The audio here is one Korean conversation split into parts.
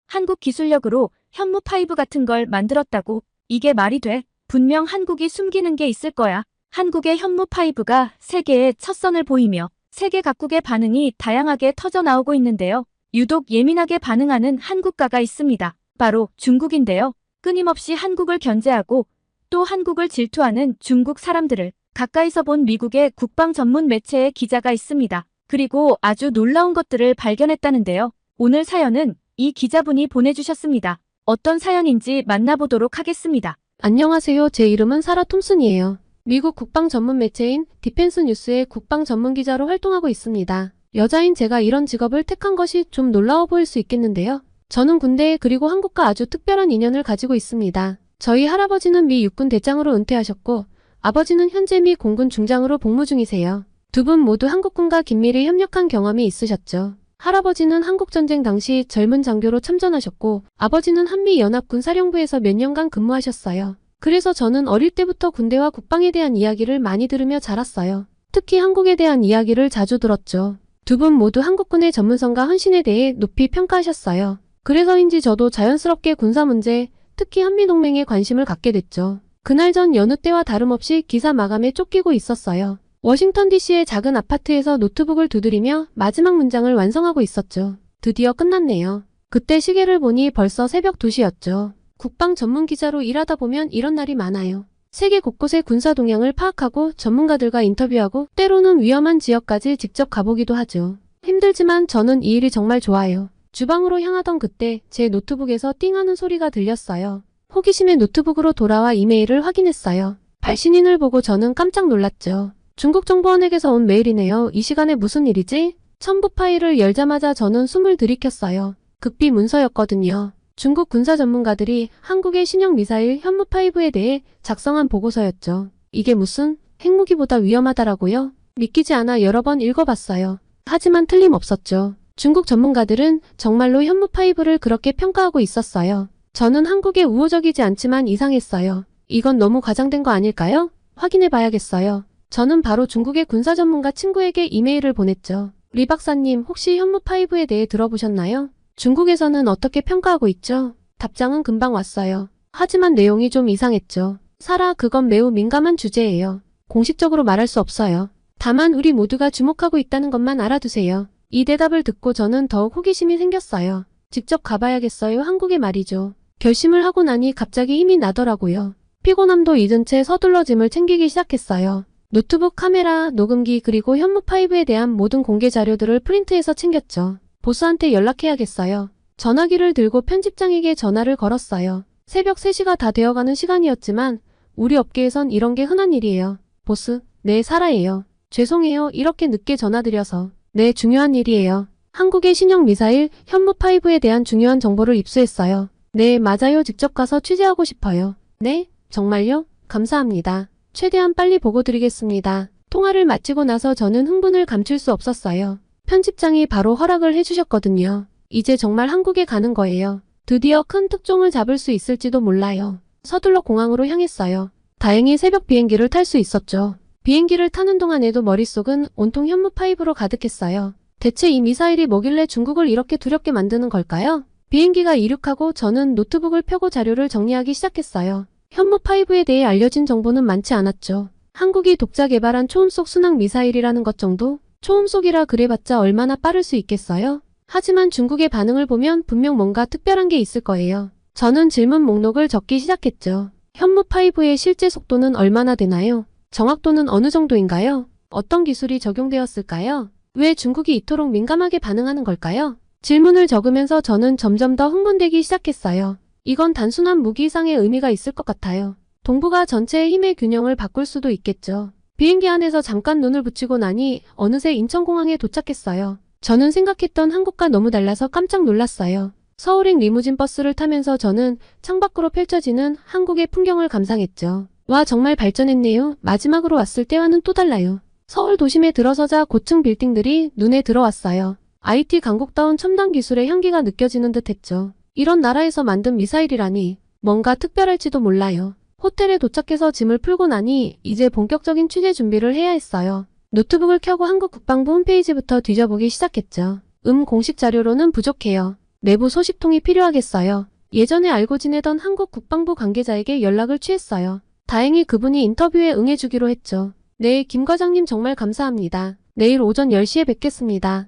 한국 기술력으로 현무5 같은 걸 만들었다고. 이게 말이 돼? 분명 한국이 숨기는 게 있을 거야. 한국의 현무5가 세계에 첫 선을 보이며 세계 각국의 반응이 다양하게 터져 나오고 있는데요. 유독 예민하게 반응하는 한국가가 있습니다. 바로 중국인데요. 끊임없이 한국을 견제하고 또 한국을 질투하는 중국 사람들을 가까이서 본 미국의 국방 전문 매체의 기자가 있습니다. 그리고 아주 놀라운 것들을 발견했다는데요. 오늘 사연은 이 기자분이 보내주셨습니다. 어떤 사연인지 만나보도록 하겠습니다. 안녕하세요. 제 이름은 사라 톰슨이에요. 미국 국방 전문 매체인 디펜스 뉴스의 국방 전문 기자로 활동하고 있습니다. 여자인 제가 이런 직업을 택한 것이 좀 놀라워 보일 수 있겠는데요. 저는 군대 그리고 한국과 아주 특별한 인연을 가지고 있습니다. 저희 할아버지는 미 육군 대장으로 은퇴하셨고 아버지는 현재 미 공군 중장으로 복무 중이세요. 두 분 모두 한국군과 긴밀히 협력한 경험이 있으셨죠. 할아버지는 한국전쟁 당시 젊은 장교로 참전하셨고 아버지는 한미연합군 사령부에서 몇 년간 근무하셨어요. 그래서 저는 어릴 때부터 군대와 국방에 대한 이야기를 많이 들으며 자랐어요. 특히 한국에 대한 이야기를 자주 들었죠. 두 분 모두 한국군의 전문성과 헌신에 대해 높이 평가하셨어요. 그래서인지 저도 자연스럽게 군사 문제, 특히 한미동맹에 관심을 갖게 됐죠. 그날 전 여느 때와 다름없이 기사 마감에 쫓기고 있었어요. 워싱턴 DC의 작은 아파트에서 노트북을 두드리며 마지막 문장을 완성하고 있었죠. 드디어 끝났네요. 그때 시계를 보니 벌써 새벽 2시였죠. 국방 전문 기자로 일하다 보면 이런 날이 많아요. 세계 곳곳의 군사 동향을 파악하고 전문가들과 인터뷰하고 때로는 위험한 지역까지 직접 가보기도 하죠. 힘들지만 저는 이 일이 정말 좋아요. 주방으로 향하던 그때 제 노트북에서 띵하는 소리가 들렸어요. 호기심에 노트북으로 돌아와 이메일을 확인했어요. 발신인을 보고 저는 깜짝 놀랐죠. 중국 정보원에게서 온 메일이네요. 이 시간에 무슨 일이지? 첨부 파일을 열자마자 저는 숨을 들이켰어요. 극비 문서였거든요. 중국 군사 전문가들이 한국의 신형 미사일 현무5에 대해 작성한 보고서였죠. 이게 무슨 핵무기보다 위험하다라고요? 믿기지 않아 여러 번 읽어봤어요. 하지만 틀림없었죠. 중국 전문가들은 정말로 현무5를 그렇게 평가하고 있었어요. 저는 한국에 우호적이지 않지만 이상했어요. 이건 너무 과장된 거 아닐까요? 확인해봐야겠어요. 저는 바로 중국의 군사 전문가 친구에게 이메일을 보냈죠. 리 박사님, 혹시 현무5에 대해 들어보셨나요? 중국에서는 어떻게 평가하고 있죠? 답장은 금방 왔어요. 하지만 내용이 좀 이상했죠. 사라, 그건 매우 민감한 주제예요. 공식적으로 말할 수 없어요. 다만 우리 모두가 주목하고 있다는 것만 알아두세요. 이 대답을 듣고 저는 더욱 호기심이 생겼어요. 직접 가봐야겠어요. 한국에 말이죠. 결심을 하고 나니 갑자기 힘이 나더라고요. 피곤함도 잊은 채 서둘러 짐을 챙기기 시작했어요. 노트북, 카메라, 녹음기 그리고 현무5에 대한 모든 공개 자료들을 프린트해서 챙겼죠. 보스한테 연락해야겠어요. 전화기를 들고 편집장에게 전화를 걸었어요. 새벽 3시가 다 되어가는 시간이었지만 우리 업계에선 이런 게 흔한 일이에요. 보스, 네, 사라예요. 죄송해요. 이렇게 늦게 전화드려서. 네, 중요한 일이에요. 한국의 신형 미사일 현무5에 대한 중요한 정보를 입수했어요. 네, 맞아요. 직접 가서 취재하고 싶어요. 네? 정말요? 감사합니다. 최대한 빨리 보고 드리겠습니다. 통화를 마치고 나서 저는 흥분을 감출 수 없었어요. 편집장이 바로 허락을 해주셨거든요. 이제 정말 한국에 가는 거예요. 드디어 큰 특종을 잡을 수 있을지도 몰라요. 서둘러 공항으로 향했어요. 다행히 새벽 비행기를 탈 수 있었죠. 비행기를 타는 동안에도 머릿속은 온통 현무5로 가득했어요. 대체 이 미사일이 뭐길래 중국을 이렇게 두렵게 만드는 걸까요? 비행기가 이륙하고 저는 노트북을 펴고 자료를 정리하기 시작했어요. 현무5에 대해 알려진 정보는 많지 않았죠. 한국이 독자 개발한 초음속 순항 미사일이라는 것 정도? 초음속이라 그래봤자 얼마나 빠를 수 있겠어요? 하지만 중국의 반응을 보면 분명 뭔가 특별한 게 있을 거예요. 저는 질문 목록을 적기 시작했죠. 현무5의 실제 속도는 얼마나 되나요? 정확도는 어느 정도인가요? 어떤 기술이 적용되었을까요? 왜 중국이 이토록 민감하게 반응하는 걸까요? 질문을 적으면서 저는 점점 더 흥분되기 시작했어요. 이건 단순한 무기 이상의 의미가 있을 것 같아요. 동북아 전체의 힘의 균형을 바꿀 수도 있겠죠. 비행기 안에서 잠깐 눈을 붙이고 나니 어느새 인천공항에 도착했어요. 저는 생각했던 한국과 너무 달라서 깜짝 놀랐어요. 서울행 리무진 버스를 타면서 저는 창밖으로 펼쳐지는 한국의 풍경을 감상했죠. 와, 정말 발전했네요. 마지막으로 왔을 때와는 또 달라요. 서울 도심에 들어서자 고층 빌딩들이 눈에 들어왔어요. IT 강국다운 첨단 기술의 향기가 느껴지는 듯 했죠. 이런 나라에서 만든 미사일이라니 뭔가 특별할지도 몰라요. 호텔에 도착해서 짐을 풀고 나니 이제 본격적인 취재 준비를 해야 했어요. 노트북을 켜고 한국 국방부 홈페이지부터 뒤져보기 시작했죠. 공식 자료로는 부족해요. 내부 소식통이 필요하겠어요. 예전에 알고 지내던 한국 국방부 관계자에게 연락을 취했어요. 다행히 그분이 인터뷰에 응해주기로 했죠. 네, 김 과장님 정말 감사합니다. 내일 오전 10시에 뵙겠습니다.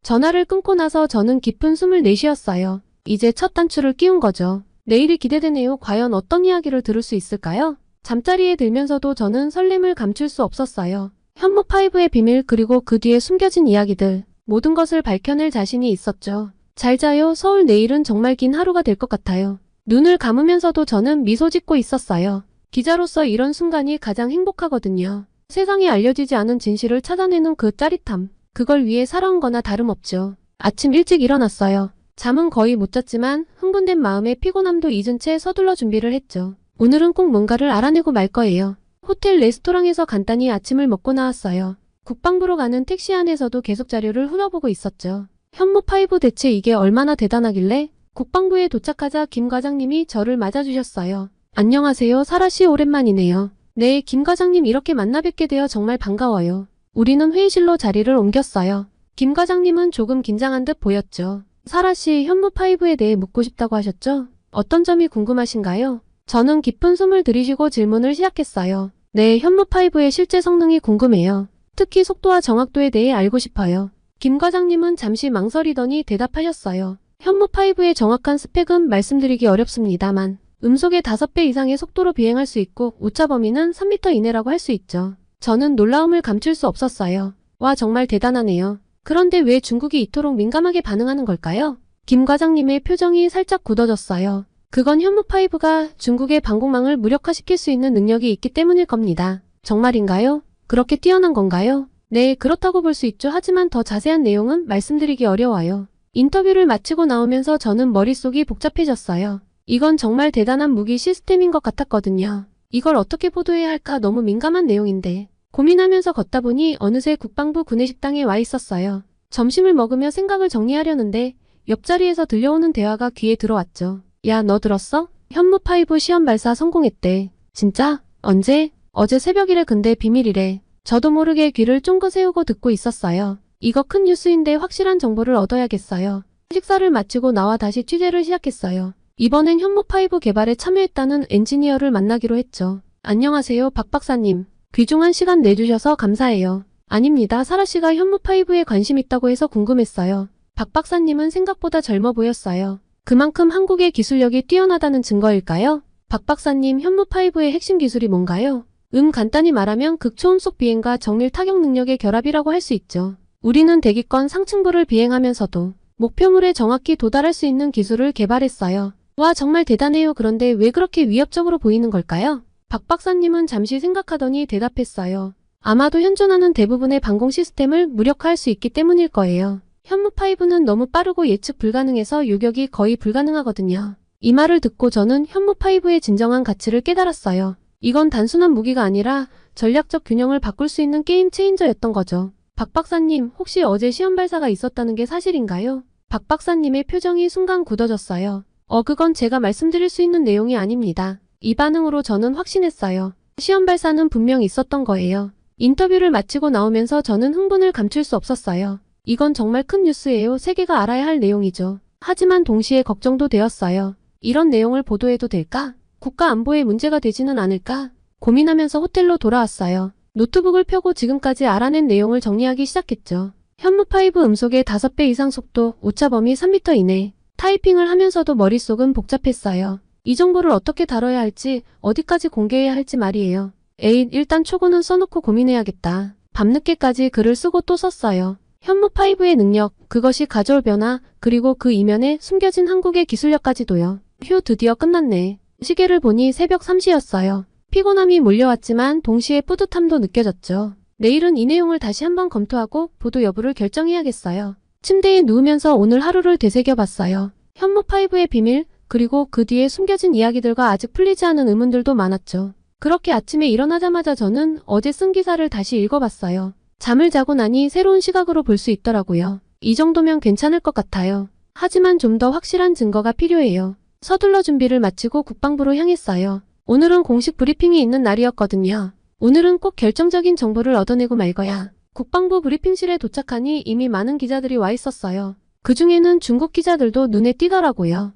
전화를 끊고 나서 저는 깊은 숨을 내쉬었어요. 이제 첫 단추를 끼운 거죠. 내일이 기대되네요. 과연 어떤 이야기를 들을 수 있을까요? 잠자리에 들면서도 저는 설렘을 감출 수 없었어요. 현무5의 비밀 그리고 그 뒤에 숨겨진 이야기들 모든 것을 밝혀낼 자신이 있었죠. 잘 자요. 서울 내일은 정말 긴 하루가 될 것 같아요. 눈을 감으면서도 저는 미소 짓고 있었어요. 기자로서 이런 순간이 가장 행복하거든요. 세상에 알려지지 않은 진실을 찾아내는 그 짜릿함. 그걸 위해 살아온 거나 다름없죠. 아침 일찍 일어났어요. 잠은 거의 못 잤지만 흥분된 마음에 피곤함도 잊은 채 서둘러 준비를 했죠. 오늘은 꼭 뭔가를 알아내고 말 거예요. 호텔 레스토랑에서 간단히 아침을 먹고 나왔어요. 국방부로 가는 택시 안에서도 계속 자료를 훑어보고 있었죠. 현무5 대체 이게 얼마나 대단하길래? 국방부에 도착하자 김 과장님이 저를 맞아주셨어요. 안녕하세요. 사라씨 오랜만이네요. 네, 김 과장님 이렇게 만나 뵙게 되어 정말 반가워요. 우리는 회의실로 자리를 옮겼어요. 김 과장님은 조금 긴장한 듯 보였죠. 사라씨, 현무5에 대해 묻고 싶다고 하셨죠? 어떤 점이 궁금하신가요? 저는 깊은 숨을 들이쉬고 질문을 시작했어요. 네, 현무5의 실제 성능이 궁금해요. 특히 속도와 정확도에 대해 알고 싶어요. 김 과장님은 잠시 망설이더니 대답하셨어요. 현무5의 정확한 스펙은 말씀드리기 어렵습니다만 음속의 5배 이상의 속도로 비행할 수 있고 오차 범위는 3m 이내라고 할 수 있죠. 저는 놀라움을 감출 수 없었어요. 와, 정말 대단하네요. 그런데 왜 중국이 이토록 민감하게 반응하는 걸까요? 김 과장님의 표정이 살짝 굳어졌어요. 그건 현무5가 중국의 방공망을 무력화시킬 수 있는 능력이 있기 때문일 겁니다. 정말인가요? 그렇게 뛰어난 건가요? 네, 그렇다고 볼 수 있죠. 하지만 더 자세한 내용은 말씀드리기 어려워요. 인터뷰를 마치고 나오면서 저는 머릿속이 복잡해졌어요. 이건 정말 대단한 무기 시스템인 것 같았거든요. 이걸 어떻게 보도해야 할까 너무 민감한 내용인데. 고민하면서 걷다 보니 어느새 국방부 구내식당에 와 있었어요. 점심을 먹으며 생각을 정리하려는데 옆자리에서 들려오는 대화가 귀에 들어왔죠. 야, 너 들었어? 현무5 시험 발사 성공했대. 진짜? 언제? 어제 새벽이래. 근데 비밀이래. 저도 모르게 귀를 쫑긋 세우고 듣고 있었어요. 이거 큰 뉴스인데 확실한 정보를 얻어야겠어요. 식사를 마치고 나와 다시 취재를 시작했어요. 이번엔 현무5 개발에 참여했다는 엔지니어를 만나기로 했죠. 안녕하세요, 박 박사님. 귀중한 시간 내주셔서 감사해요. 아닙니다. 사라씨가 현무5에 관심 있다고 해서 궁금했어요. 박 박사님은 생각보다 젊어 보였어요. 그만큼 한국의 기술력이 뛰어나다는 증거일까요? 박 박사님, 현무5의 핵심 기술이 뭔가요? 간단히 말하면 극초음속 비행과 정밀 타격 능력의 결합이라고 할 수 있죠. 우리는 대기권 상층부를 비행하면서도 목표물에 정확히 도달할 수 있는 기술을 개발했어요. 와, 정말 대단해요. 그런데 왜 그렇게 위협적으로 보이는 걸까요? 박 박사님은 잠시 생각하더니 대답했어요. 아마도 현존하는 대부분의 방공 시스템을 무력화할 수 있기 때문일 거예요. 현무5는 너무 빠르고 예측 불가능해서 요격이 거의 불가능하거든요. 이 말을 듣고 저는 현무5의 진정한 가치를 깨달았어요. 이건 단순한 무기가 아니라 전략적 균형을 바꿀 수 있는 게임 체인저였던 거죠. 박 박사님, 혹시 어제 시험 발사가 있었다는 게 사실인가요? 박 박사님의 표정이 순간 굳어졌어요. 그건 제가 말씀드릴 수 있는 내용이 아닙니다. 이 반응으로 저는 확신했어요. 시험 발사는 분명 있었던 거예요. 인터뷰를 마치고 나오면서 저는 흥분을 감출 수 없었어요. 이건 정말 큰 뉴스예요. 세계가 알아야 할 내용이죠. 하지만 동시에 걱정도 되었어요. 이런 내용을 보도해도 될까? 국가 안보에 문제가 되지는 않을까? 고민하면서 호텔로 돌아왔어요. 노트북을 펴고 지금까지 알아낸 내용을 정리하기 시작했죠. 현무5 음속의 5배 이상 속도, 오차 범위 3m 이내. 타이핑을 하면서도 머릿속은 복잡했어요. 이 정보를 어떻게 다뤄야 할지, 어디까지 공개해야 할지 말이에요. 에잇, 일단 초고는 써놓고 고민해야겠다. 밤늦게까지 글을 쓰고 또 썼어요. 현무5의 능력, 그것이 가져올 변화, 그리고 그 이면에 숨겨진 한국의 기술력까지도요. 휴, 드디어 끝났네. 시계를 보니 새벽 3시였어요. 피곤함이 몰려왔지만 동시에 뿌듯함도 느껴졌죠. 내일은 이 내용을 다시 한번 검토하고 보도 여부를 결정해야겠어요. 침대에 누우면서 오늘 하루를 되새겨봤어요. 현무5의 비밀, 그리고 그 뒤에 숨겨진 이야기들과 아직 풀리지 않은 의문들도 많았죠. 그렇게 아침에 일어나자마자 저는 어제 쓴 기사를 다시 읽어봤어요. 잠을 자고 나니 새로운 시각으로 볼 수 있더라고요. 이 정도면 괜찮을 것 같아요. 하지만 좀 더 확실한 증거가 필요해요. 서둘러 준비를 마치고 국방부로 향했어요. 오늘은 공식 브리핑이 있는 날이었거든요. 오늘은 꼭 결정적인 정보를 얻어내고 말 거야. 국방부 브리핑실에 도착하니 이미 많은 기자들이 와 있었어요. 그중에는 중국 기자들도 눈에 띄더라고요.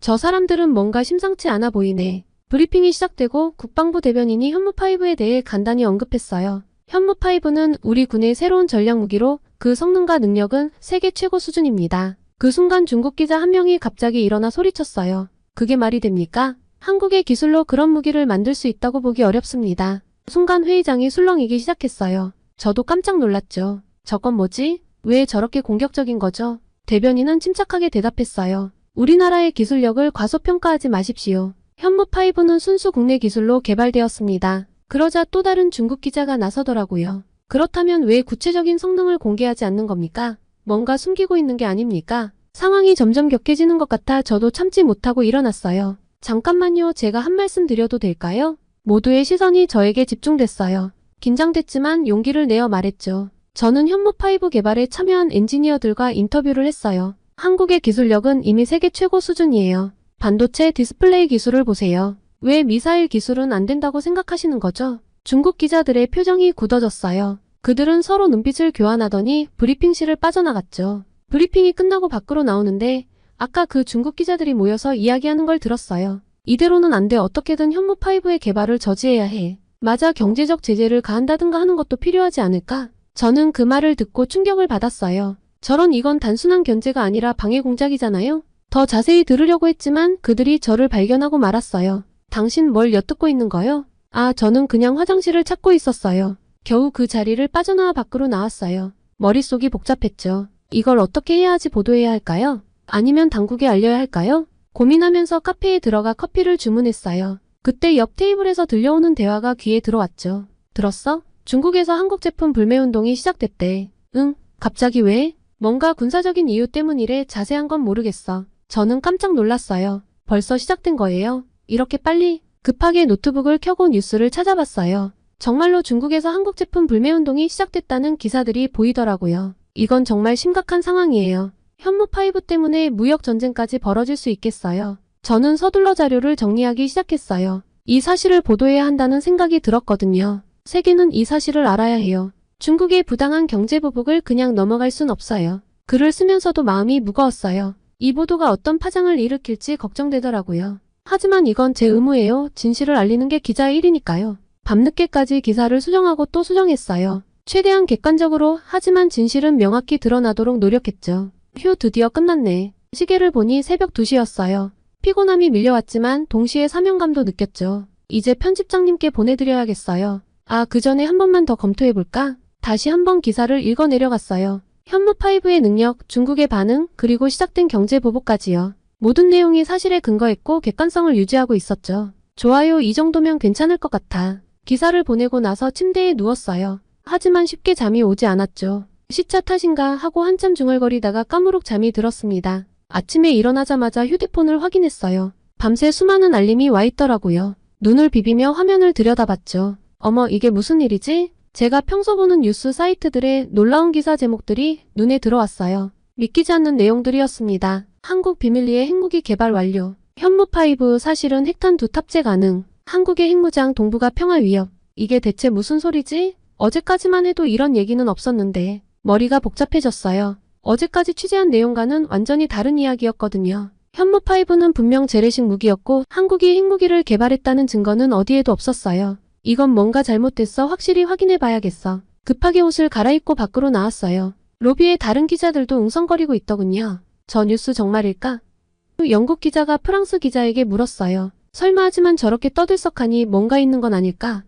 저 사람들은 뭔가 심상치 않아 보이네. 브리핑이 시작되고 국방부 대변인이 현무5에 대해 간단히 언급했어요. 현무5는 우리 군의 새로운 전략 무기로 그 성능과 능력은 세계 최고 수준입니다. 그 순간 중국 기자 한 명이 갑자기 일어나 소리쳤어요. 그게 말이 됩니까? 한국의 기술로 그런 무기를 만들 수 있다고 보기 어렵습니다. 순간 회의장이 술렁이기 시작했어요. 저도 깜짝 놀랐죠. 저건 뭐지? 왜 저렇게 공격적인 거죠? 대변인은 침착하게 대답했어요. 우리나라의 기술력을 과소평가하지 마십시오. 현무5는 순수 국내 기술로 개발되었습니다. 그러자 또 다른 중국 기자가 나서더라고요. 그렇다면 왜 구체적인 성능을 공개하지 않는 겁니까? 뭔가 숨기고 있는 게 아닙니까? 상황이 점점 격해지는 것 같아 저도 참지 못하고 일어났어요. 잠깐만요. 제가 한 말씀 드려도 될까요? 모두의 시선이 저에게 집중됐어요. 긴장됐지만 용기를 내어 말했죠. 저는 현무5 개발에 참여한 엔지니어들과 인터뷰를 했어요. 한국의 기술력은 이미 세계 최고 수준이에요. 반도체 디스플레이 기술을 보세요. 왜 미사일 기술은 안 된다고 생각하시는 거죠? 중국 기자들의 표정이 굳어졌어요. 그들은 서로 눈빛을 교환하더니 브리핑실을 빠져나갔죠. 브리핑이 끝나고 밖으로 나오는데 아까 그 중국 기자들이 모여서 이야기하는 걸 들었어요. 이대로는 안 돼. 어떻게든 현무5의 개발을 저지해야 해. 맞아, 경제적 제재를 가한다든가 하는 것도 필요하지 않을까? 저는 그 말을 듣고 충격을 받았어요. 저런, 이건 단순한 견제가 아니라 방해 공작이잖아요. 더 자세히 들으려고 했지만 그들이 저를 발견하고 말았어요. 당신 뭘 엿듣고 있는 거요? 저는 그냥 화장실을 찾고 있었어요. 겨우 그 자리를 빠져나와 밖으로 나왔어요. 머릿속이 복잡했죠. 이걸 어떻게 해야 하지? 보도해야 할까요? 아니면 당국에 알려야 할까요? 고민하면서 카페에 들어가 커피를 주문했어요. 그때 옆 테이블에서 들려오는 대화가 귀에 들어왔죠. 들었어? 중국에서 한국 제품 불매운동이 시작됐대. 응? 갑자기 왜? 뭔가 군사적인 이유 때문이래. 자세한 건 모르겠어. 저는 깜짝 놀랐어요. 벌써 시작된 거예요? 이렇게 빨리? 급하게 노트북을 켜고 뉴스를 찾아봤어요. 정말로 중국에서 한국 제품 불매운동이 시작됐다는 기사들이 보이더라고요. 이건 정말 심각한 상황이에요. 현무5 때문에 무역 전쟁까지 벌어질 수 있겠어요. 저는 서둘러 자료를 정리하기 시작했어요. 이 사실을 보도해야 한다는 생각이 들었거든요. 세계는 이 사실을 알아야 해요. 중국의 부당한 경제 보복을 그냥 넘어갈 순 없어요. 글을 쓰면서도 마음이 무거웠어요. 이 보도가 어떤 파장을 일으킬지 걱정되더라고요. 하지만 이건 제 의무예요. 진실을 알리는 게 기자의 일이니까요. 밤늦게까지 기사를 수정하고 또 수정했어요. 최대한 객관적으로, 하지만 진실은 명확히 드러나도록 노력했죠. 휴, 드디어 끝났네. 시계를 보니 새벽 2시였어요. 피곤함이 밀려왔지만 동시에 사명감도 느꼈죠. 이제 편집장님께 보내드려야겠어요. 그 전에 한 번만 더 검토해볼까? 다시 한번 기사를 읽어내려갔어요. 현무5의 능력, 중국의 반응, 그리고 시작된 경제 보복까지요. 모든 내용이 사실에 근거했고 객관성을 유지하고 있었죠. 좋아요, 이 정도면 괜찮을 것 같아. 기사를 보내고 나서 침대에 누웠어요. 하지만 쉽게 잠이 오지 않았죠. 시차 탓인가 하고 한참 중얼거리다가 까무룩 잠이 들었습니다. 아침에 일어나자마자 휴대폰을 확인했어요. 밤새 수많은 알림이 와 있더라고요. 눈을 비비며 화면을 들여다봤죠. 어머, 이게 무슨 일이지? 제가 평소 보는 뉴스 사이트들의 놀라운 기사 제목들이 눈에 들어왔어요. 믿기지 않는 내용들이었습니다. 한국 비밀리에 핵무기 개발 완료. 현무5 사실은 핵탄 2 탑재 가능. 한국의 핵무장 동북아 평화 위협. 이게 대체 무슨 소리지? 어제까지만 해도 이런 얘기는 없었는데 머리가 복잡해졌어요. 어제까지 취재한 내용과는 완전히 다른 이야기였거든요. 현무5는 분명 재래식 무기였고 한국이 핵무기를 개발했다는 증거는 어디에도 없었어요. 이건 뭔가 잘못됐어. 확실히 확인해봐야겠어. 급하게 옷을 갈아입고 밖으로 나왔어요. 로비에 다른 기자들도 웅성거리고 있더군요. 저 뉴스 정말일까? 영국 기자가 프랑스 기자에게 물었어요. 설마, 하지만 저렇게 떠들썩하니 뭔가 있는 건 아닐까?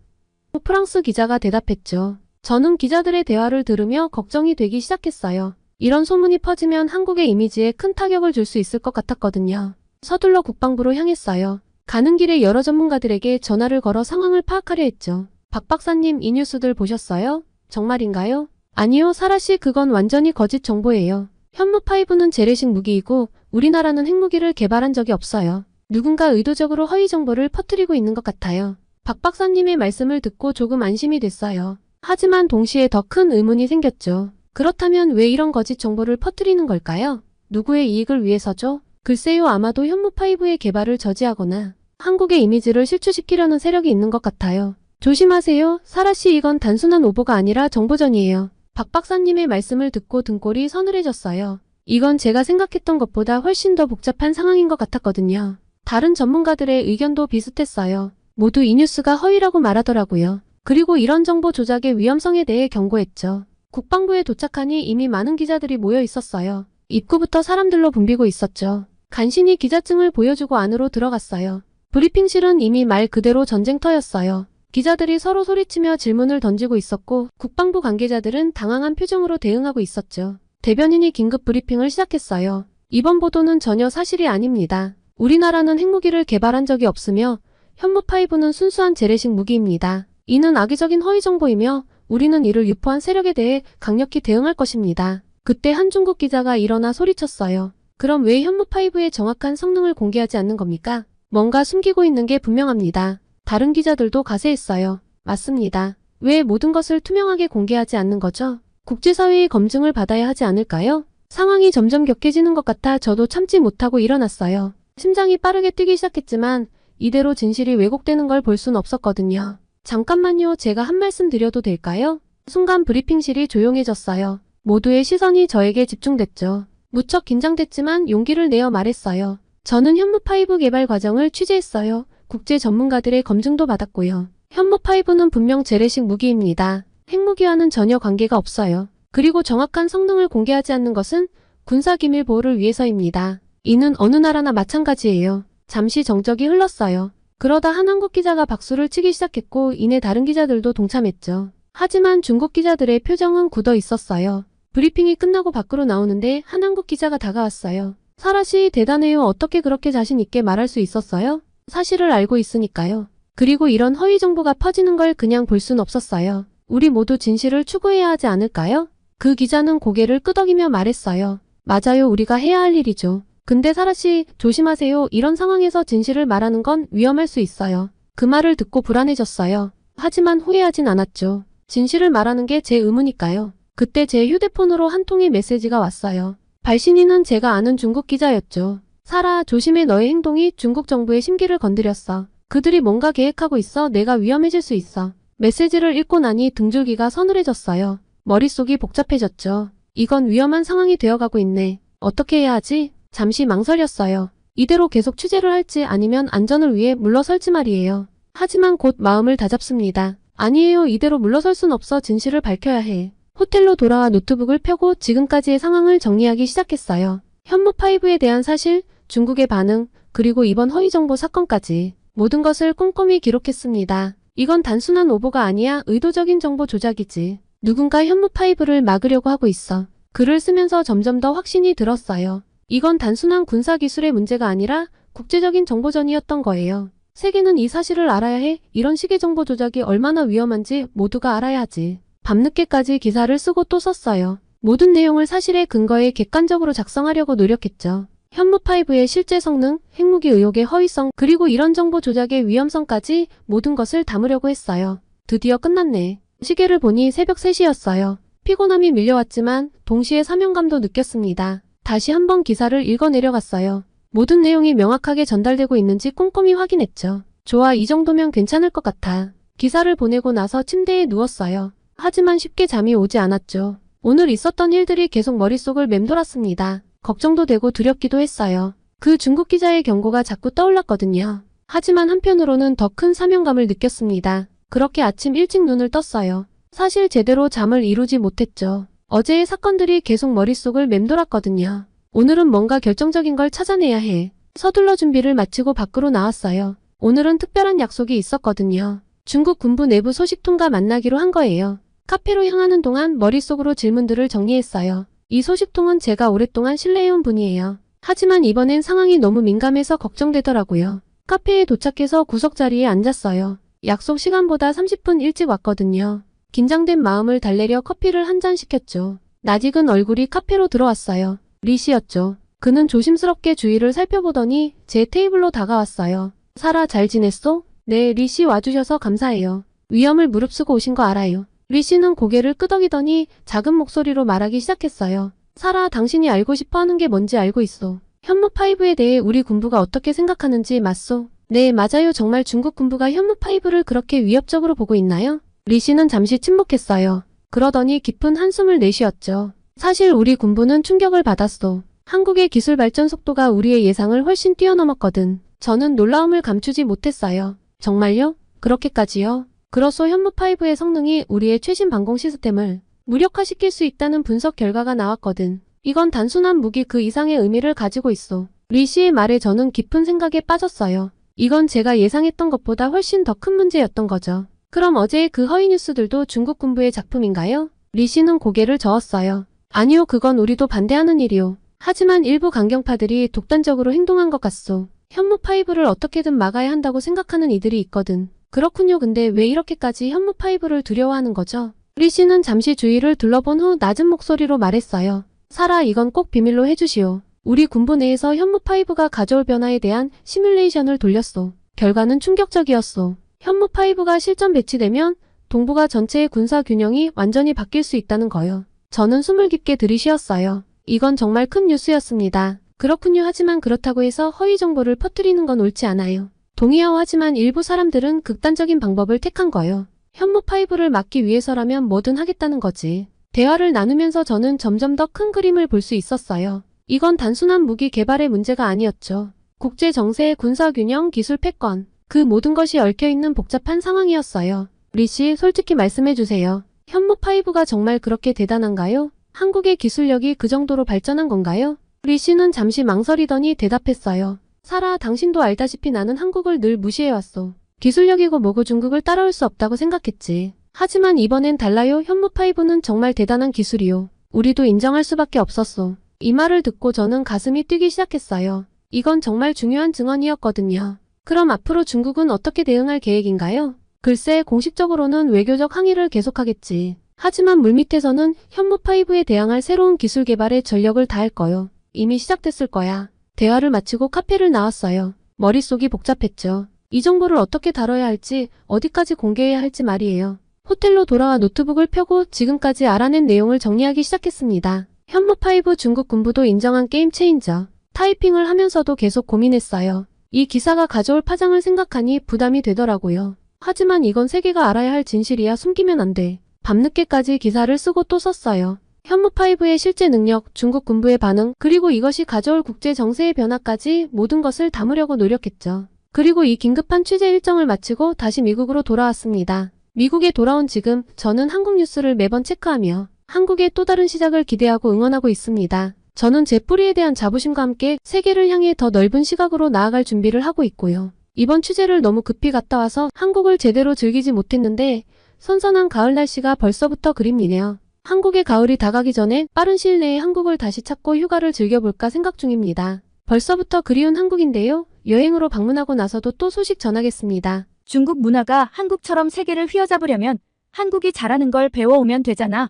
프랑스 기자가 대답했죠. 저는 기자들의 대화를 들으며 걱정이 되기 시작했어요. 이런 소문이 퍼지면 한국의 이미지에 큰 타격을 줄 수 있을 것 같았거든요. 서둘러 국방부로 향했어요. 가는 길에 여러 전문가들에게 전화를 걸어 상황을 파악하려 했죠. 박 박사님, 이 뉴스들 보셨어요? 정말인가요? 아니요, 사라씨, 그건 완전히 거짓 정보예요. 현무5는 재래식 무기이고 우리나라는 핵무기를 개발한 적이 없어요. 누군가 의도적으로 허위 정보를 퍼뜨리고 있는 것 같아요. 박 박사님의 말씀을 듣고 조금 안심이 됐어요. 하지만 동시에 더 큰 의문이 생겼죠. 그렇다면 왜 이런 거짓 정보를 퍼뜨리는 걸까요? 누구의 이익을 위해서죠? 글쎄요, 아마도 현무5의 개발을 저지하거나 한국의 이미지를 실추시키려는 세력이 있는 것 같아요. 조심하세요. 사라씨, 이건 단순한 오보가 아니라 정보전이에요. 박 박사님의 말씀을 듣고 등골이 서늘해졌어요. 이건 제가 생각했던 것보다 훨씬 더 복잡한 상황인 것 같았거든요. 다른 전문가들의 의견도 비슷했어요. 모두 이 뉴스가 허위라고 말하더라고요. 그리고 이런 정보 조작의 위험성에 대해 경고했죠. 국방부에 도착하니 이미 많은 기자들이 모여 있었어요. 입구부터 사람들로 붐비고 있었죠. 간신히 기자증을 보여주고 안으로 들어갔어요. 브리핑실은 이미 말 그대로 전쟁터였어요. 기자들이 서로 소리치며 질문을 던지고 있었고 국방부 관계자들은 당황한 표정으로 대응하고 있었죠. 대변인이 긴급 브리핑을 시작했어요. 이번 보도는 전혀 사실이 아닙니다. 우리나라는 핵무기를 개발한 적이 없으며 현무5는 순수한 재래식 무기입니다. 이는 악의적인 허위 정보이며 우리는 이를 유포한 세력에 대해 강력히 대응할 것입니다. 그때 한 중국 기자가 일어나 소리쳤어요. 그럼 왜 현무5의 정확한 성능을 공개하지 않는 겁니까? 뭔가 숨기고 있는 게 분명합니다. 다른 기자들도 가세했어요. 맞습니다. 왜 모든 것을 투명하게 공개하지 않는 거죠? 국제사회의 검증을 받아야 하지 않을까요? 상황이 점점 격해지는 것 같아 저도 참지 못하고 일어났어요. 심장이 빠르게 뛰기 시작했지만 이대로 진실이 왜곡되는 걸 볼 순 없었거든요. 잠깐만요. 제가 한 말씀 드려도 될까요? 순간 브리핑실이 조용해졌어요. 모두의 시선이 저에게 집중됐죠. 무척 긴장됐지만 용기를 내어 말했어요. 저는 현무5 개발 과정을 취재했어요. 국제 전문가들의 검증도 받았고요. 현무5는 분명 재래식 무기입니다. 핵무기와는 전혀 관계가 없어요. 그리고 정확한 성능을 공개하지 않는 것은 군사기밀 보호를 위해서입니다. 이는 어느 나라나 마찬가지예요. 잠시 정적이 흘렀어요. 그러다 한 한국 기자가 박수를 치기 시작했고 이내 다른 기자들도 동참했죠. 하지만 중국 기자들의 표정은 굳어 있었어요. 브리핑이 끝나고 밖으로 나오는데 한 한국 기자가 다가왔어요. 사라 씨 대단해요. 어떻게 그렇게 자신 있게 말할 수 있었어요? 사실을 알고 있으니까요. 그리고 이런 허위 정보가 퍼지는 걸 그냥 볼 순 없었어요. 우리 모두 진실을 추구해야 하지 않을까요? 그 기자는 고개를 끄덕이며 말했어요. 맞아요. 우리가 해야 할 일이죠. 근데 사라 씨 조심하세요. 이런 상황에서 진실을 말하는 건 위험할 수 있어요. 그 말을 듣고 불안해졌어요. 하지만 후회하진 않았죠. 진실을 말하는 게 제 의무니까요. 그때 제 휴대폰으로 한 통의 메시지가 왔어요. 발신인은 제가 아는 중국 기자였죠. 사라, 조심해. 너의 행동이 중국 정부의 심기를 건드렸어. 그들이 뭔가 계획하고 있어. 내가 위험해질 수 있어. 메시지를 읽고 나니 등줄기가 서늘해졌어요. 머릿속이 복잡해졌죠. 이건 위험한 상황이 되어가고 있네. 어떻게 해야 하지? 잠시 망설였어요. 이대로 계속 취재를 할지 아니면 안전을 위해 물러설지 말이에요. 하지만 곧 마음을 다잡습니다. 아니에요. 이대로 물러설 순 없어. 진실을 밝혀야 해. 호텔로 돌아와 노트북을 펴고 지금까지의 상황을 정리하기 시작했어요. 현무5에 대한 사실, 중국의 반응, 그리고 이번 허위정보 사건까지 모든 것을 꼼꼼히 기록했습니다. 이건 단순한 오보가 아니야. 의도적인 정보 조작이지. 누군가 현무5를 막으려고 하고 있어. 글을 쓰면서 점점 더 확신이 들었어요. 이건 단순한 군사기술의 문제가 아니라 국제적인 정보전이었던 거예요. 세계는 이 사실을 알아야 해. 이런 식의 정보 조작이 얼마나 위험한지 모두가 알아야 하지. 밤늦게까지 기사를 쓰고 또 썼어요. 모든 내용을 사실에 근거해 객관적으로 작성하려고 노력했죠. 현무5의 실제 성능, 핵무기 의혹의 허위성, 그리고 이런 정보 조작의 위험성까지 모든 것을 담으려고 했어요. 드디어 끝났네. 시계를 보니 새벽 3시였어요. 피곤함이 밀려왔지만 동시에 사명감도 느꼈습니다. 다시 한번 기사를 읽어 내려갔어요. 모든 내용이 명확하게 전달되고 있는지 꼼꼼히 확인했죠. 좋아, 이 정도면 괜찮을 것 같아. 기사를 보내고 나서 침대에 누웠어요. 하지만 쉽게 잠이 오지 않았죠. 오늘 있었던 일들이 계속 머릿속을 맴돌았습니다. 걱정도 되고 두렵기도 했어요. 그 중국 기자의 경고가 자꾸 떠올랐거든요. 하지만 한편으로는 더 큰 사명감을 느꼈습니다. 그렇게 아침 일찍 눈을 떴어요. 사실 제대로 잠을 이루지 못했죠. 어제의 사건들이 계속 머릿속을 맴돌았거든요. 오늘은 뭔가 결정적인 걸 찾아내야 해. 서둘러 준비를 마치고 밖으로 나왔어요. 오늘은 특별한 약속이 있었거든요. 중국 군부 내부 소식통과 만나기로 한 거예요. 카페로 향하는 동안 머릿속으로 질문들을 정리했어요. 이 소식통은 제가 오랫동안 신뢰해온 분이에요. 하지만 이번엔 상황이 너무 민감해서 걱정되더라고요. 카페에 도착해서 구석자리에 앉았어요. 약속 시간보다 30분 일찍 왔거든요. 긴장된 마음을 달래려 커피를 한 잔 시켰죠. 낯익은 얼굴이 카페로 들어왔어요. 리 씨였죠. 그는 조심스럽게 주위를 살펴보더니 제 테이블로 다가왔어요. 사라, 잘 지냈어? 네, 리 씨 와주셔서 감사해요. 위험을 무릅쓰고 오신 거 알아요. 리 씨는 고개를 끄덕이더니 작은 목소리로 말하기 시작했어요. 사라, 당신이 알고 싶어 하는 게 뭔지 알고 있어. 현무5에 대해 우리 군부가 어떻게 생각하는지 맞소? 네, 맞아요. 정말 중국 군부가 현무5를 그렇게 위협적으로 보고 있나요? 리 씨는 잠시 침묵했어요. 그러더니 깊은 한숨을 내쉬었죠. 사실 우리 군부는 충격을 받았어. 한국의 기술 발전 속도가 우리의 예상을 훨씬 뛰어넘었거든. 저는 놀라움을 감추지 못했어요. 정말요? 그렇게까지요? 그로써 현무5의 성능이 우리의 최신 방공 시스템을 무력화시킬 수 있다는 분석 결과가 나왔거든. 이건 단순한 무기 그 이상의 의미를 가지고 있어. 리 씨의 말에 저는 깊은 생각에 빠졌어요. 이건 제가 예상했던 것보다 훨씬 더 큰 문제였던 거죠. 그럼 어제의 그 허위 뉴스들도 중국 군부의 작품인가요? 리 씨는 고개를 저었어요. 아니요, 그건 우리도 반대하는 일이요. 하지만 일부 강경파들이 독단적으로 행동한 것 같소. 현무5를 어떻게든 막아야 한다고 생각하는 이들이 있거든. 그렇군요. 근데 왜 이렇게까지 현무5를 두려워하는 거죠? 리 씨는 잠시 주위를 둘러본 후 낮은 목소리로 말했어요. 사라, 이건 꼭 비밀로 해주시오. 우리 군부 내에서 현무5가 가져올 변화에 대한 시뮬레이션을 돌렸소. 결과는 충격적이었소. 현무5가 실전 배치되면 동북아 전체의 군사 균형이 완전히 바뀔 수 있다는 거요. 저는 숨을 깊게 들이쉬었어요. 이건 정말 큰 뉴스였습니다. 그렇군요. 하지만 그렇다고 해서 허위 정보를 퍼뜨리는 건 옳지 않아요. 동의하오. 하지만 일부 사람들은 극단적인 방법을 택한 거요. 현무5를 막기 위해서라면 뭐든 하겠다는 거지. 대화를 나누면서 저는 점점 더 큰 그림을 볼 수 있었어요. 이건 단순한 무기 개발의 문제가 아니었죠. 국제 정세, 군사 균형, 기술 패권, 그 모든 것이 얽혀있는 복잡한 상황이었어요. 리 씨, 솔직히 말씀해주세요. 현무5가 정말 그렇게 대단한가요? 한국의 기술력이 그 정도로 발전한 건가요? 리 씨는 잠시 망설이더니 대답했어요. 사라, 당신도 알다시피 나는 한국을 늘 무시해왔소. 기술력이고 뭐고 중국을 따라올 수 없다고 생각했지. 하지만 이번엔 달라요. 현무5는 정말 대단한 기술이요. 우리도 인정할 수밖에 없었소. 이 말을 듣고 저는 가슴이 뛰기 시작했어요. 이건 정말 중요한 증언이었거든요. 그럼 앞으로 중국은 어떻게 대응할 계획인가요? 글쎄, 공식적으로는 외교적 항의를 계속하겠지. 하지만 물밑에서는 현무5에 대항할 새로운 기술 개발에 전력을 다할 거요. 이미 시작됐을 거야. 대화를 마치고 카페를 나왔어요. 머릿속이 복잡했죠. 이 정보를 어떻게 다뤄야 할지, 어디까지 공개해야 할지 말이에요. 호텔로 돌아와 노트북을 펴고 지금까지 알아낸 내용을 정리하기 시작했습니다. 현무5 중국 군부도 인정한 게임 체인저. 타이핑을 하면서도 계속 고민했어요. 이 기사가 가져올 파장을 생각하니 부담이 되더라고요. 하지만 이건 세계가 알아야 할 진실이야. 숨기면 안 돼. 밤늦게까지 기사를 쓰고 또 썼어요. 현무5의 실제 능력, 중국 군부의 반응, 그리고 이것이 가져올 국제 정세의 변화까지 모든 것을 담으려고 노력했죠. 그리고 이 긴급한 취재 일정을 마치고 다시 미국으로 돌아왔습니다. 미국에 돌아온 지금 저는 한국 뉴스를 매번 체크하며 한국의 또 다른 시작을 기대하고 응원하고 있습니다. 저는 제 뿌리에 대한 자부심과 함께 세계를 향해 더 넓은 시각으로 나아갈 준비를 하고 있고요. 이번 취재를 너무 급히 갔다 와서 한국을 제대로 즐기지 못했는데 선선한 가을 날씨가 벌써부터 그립네요. 한국의 가을이 다가기 전에 빠른 시일 내에 한국을 다시 찾고 휴가를 즐겨볼까 생각 중입니다. 벌써부터 그리운 한국인데요. 여행으로 방문하고 나서도 또 소식 전하겠습니다. 중국 문화가 한국처럼 세계를 휘어잡으려면 한국이 잘하는 걸 배워오면 되잖아.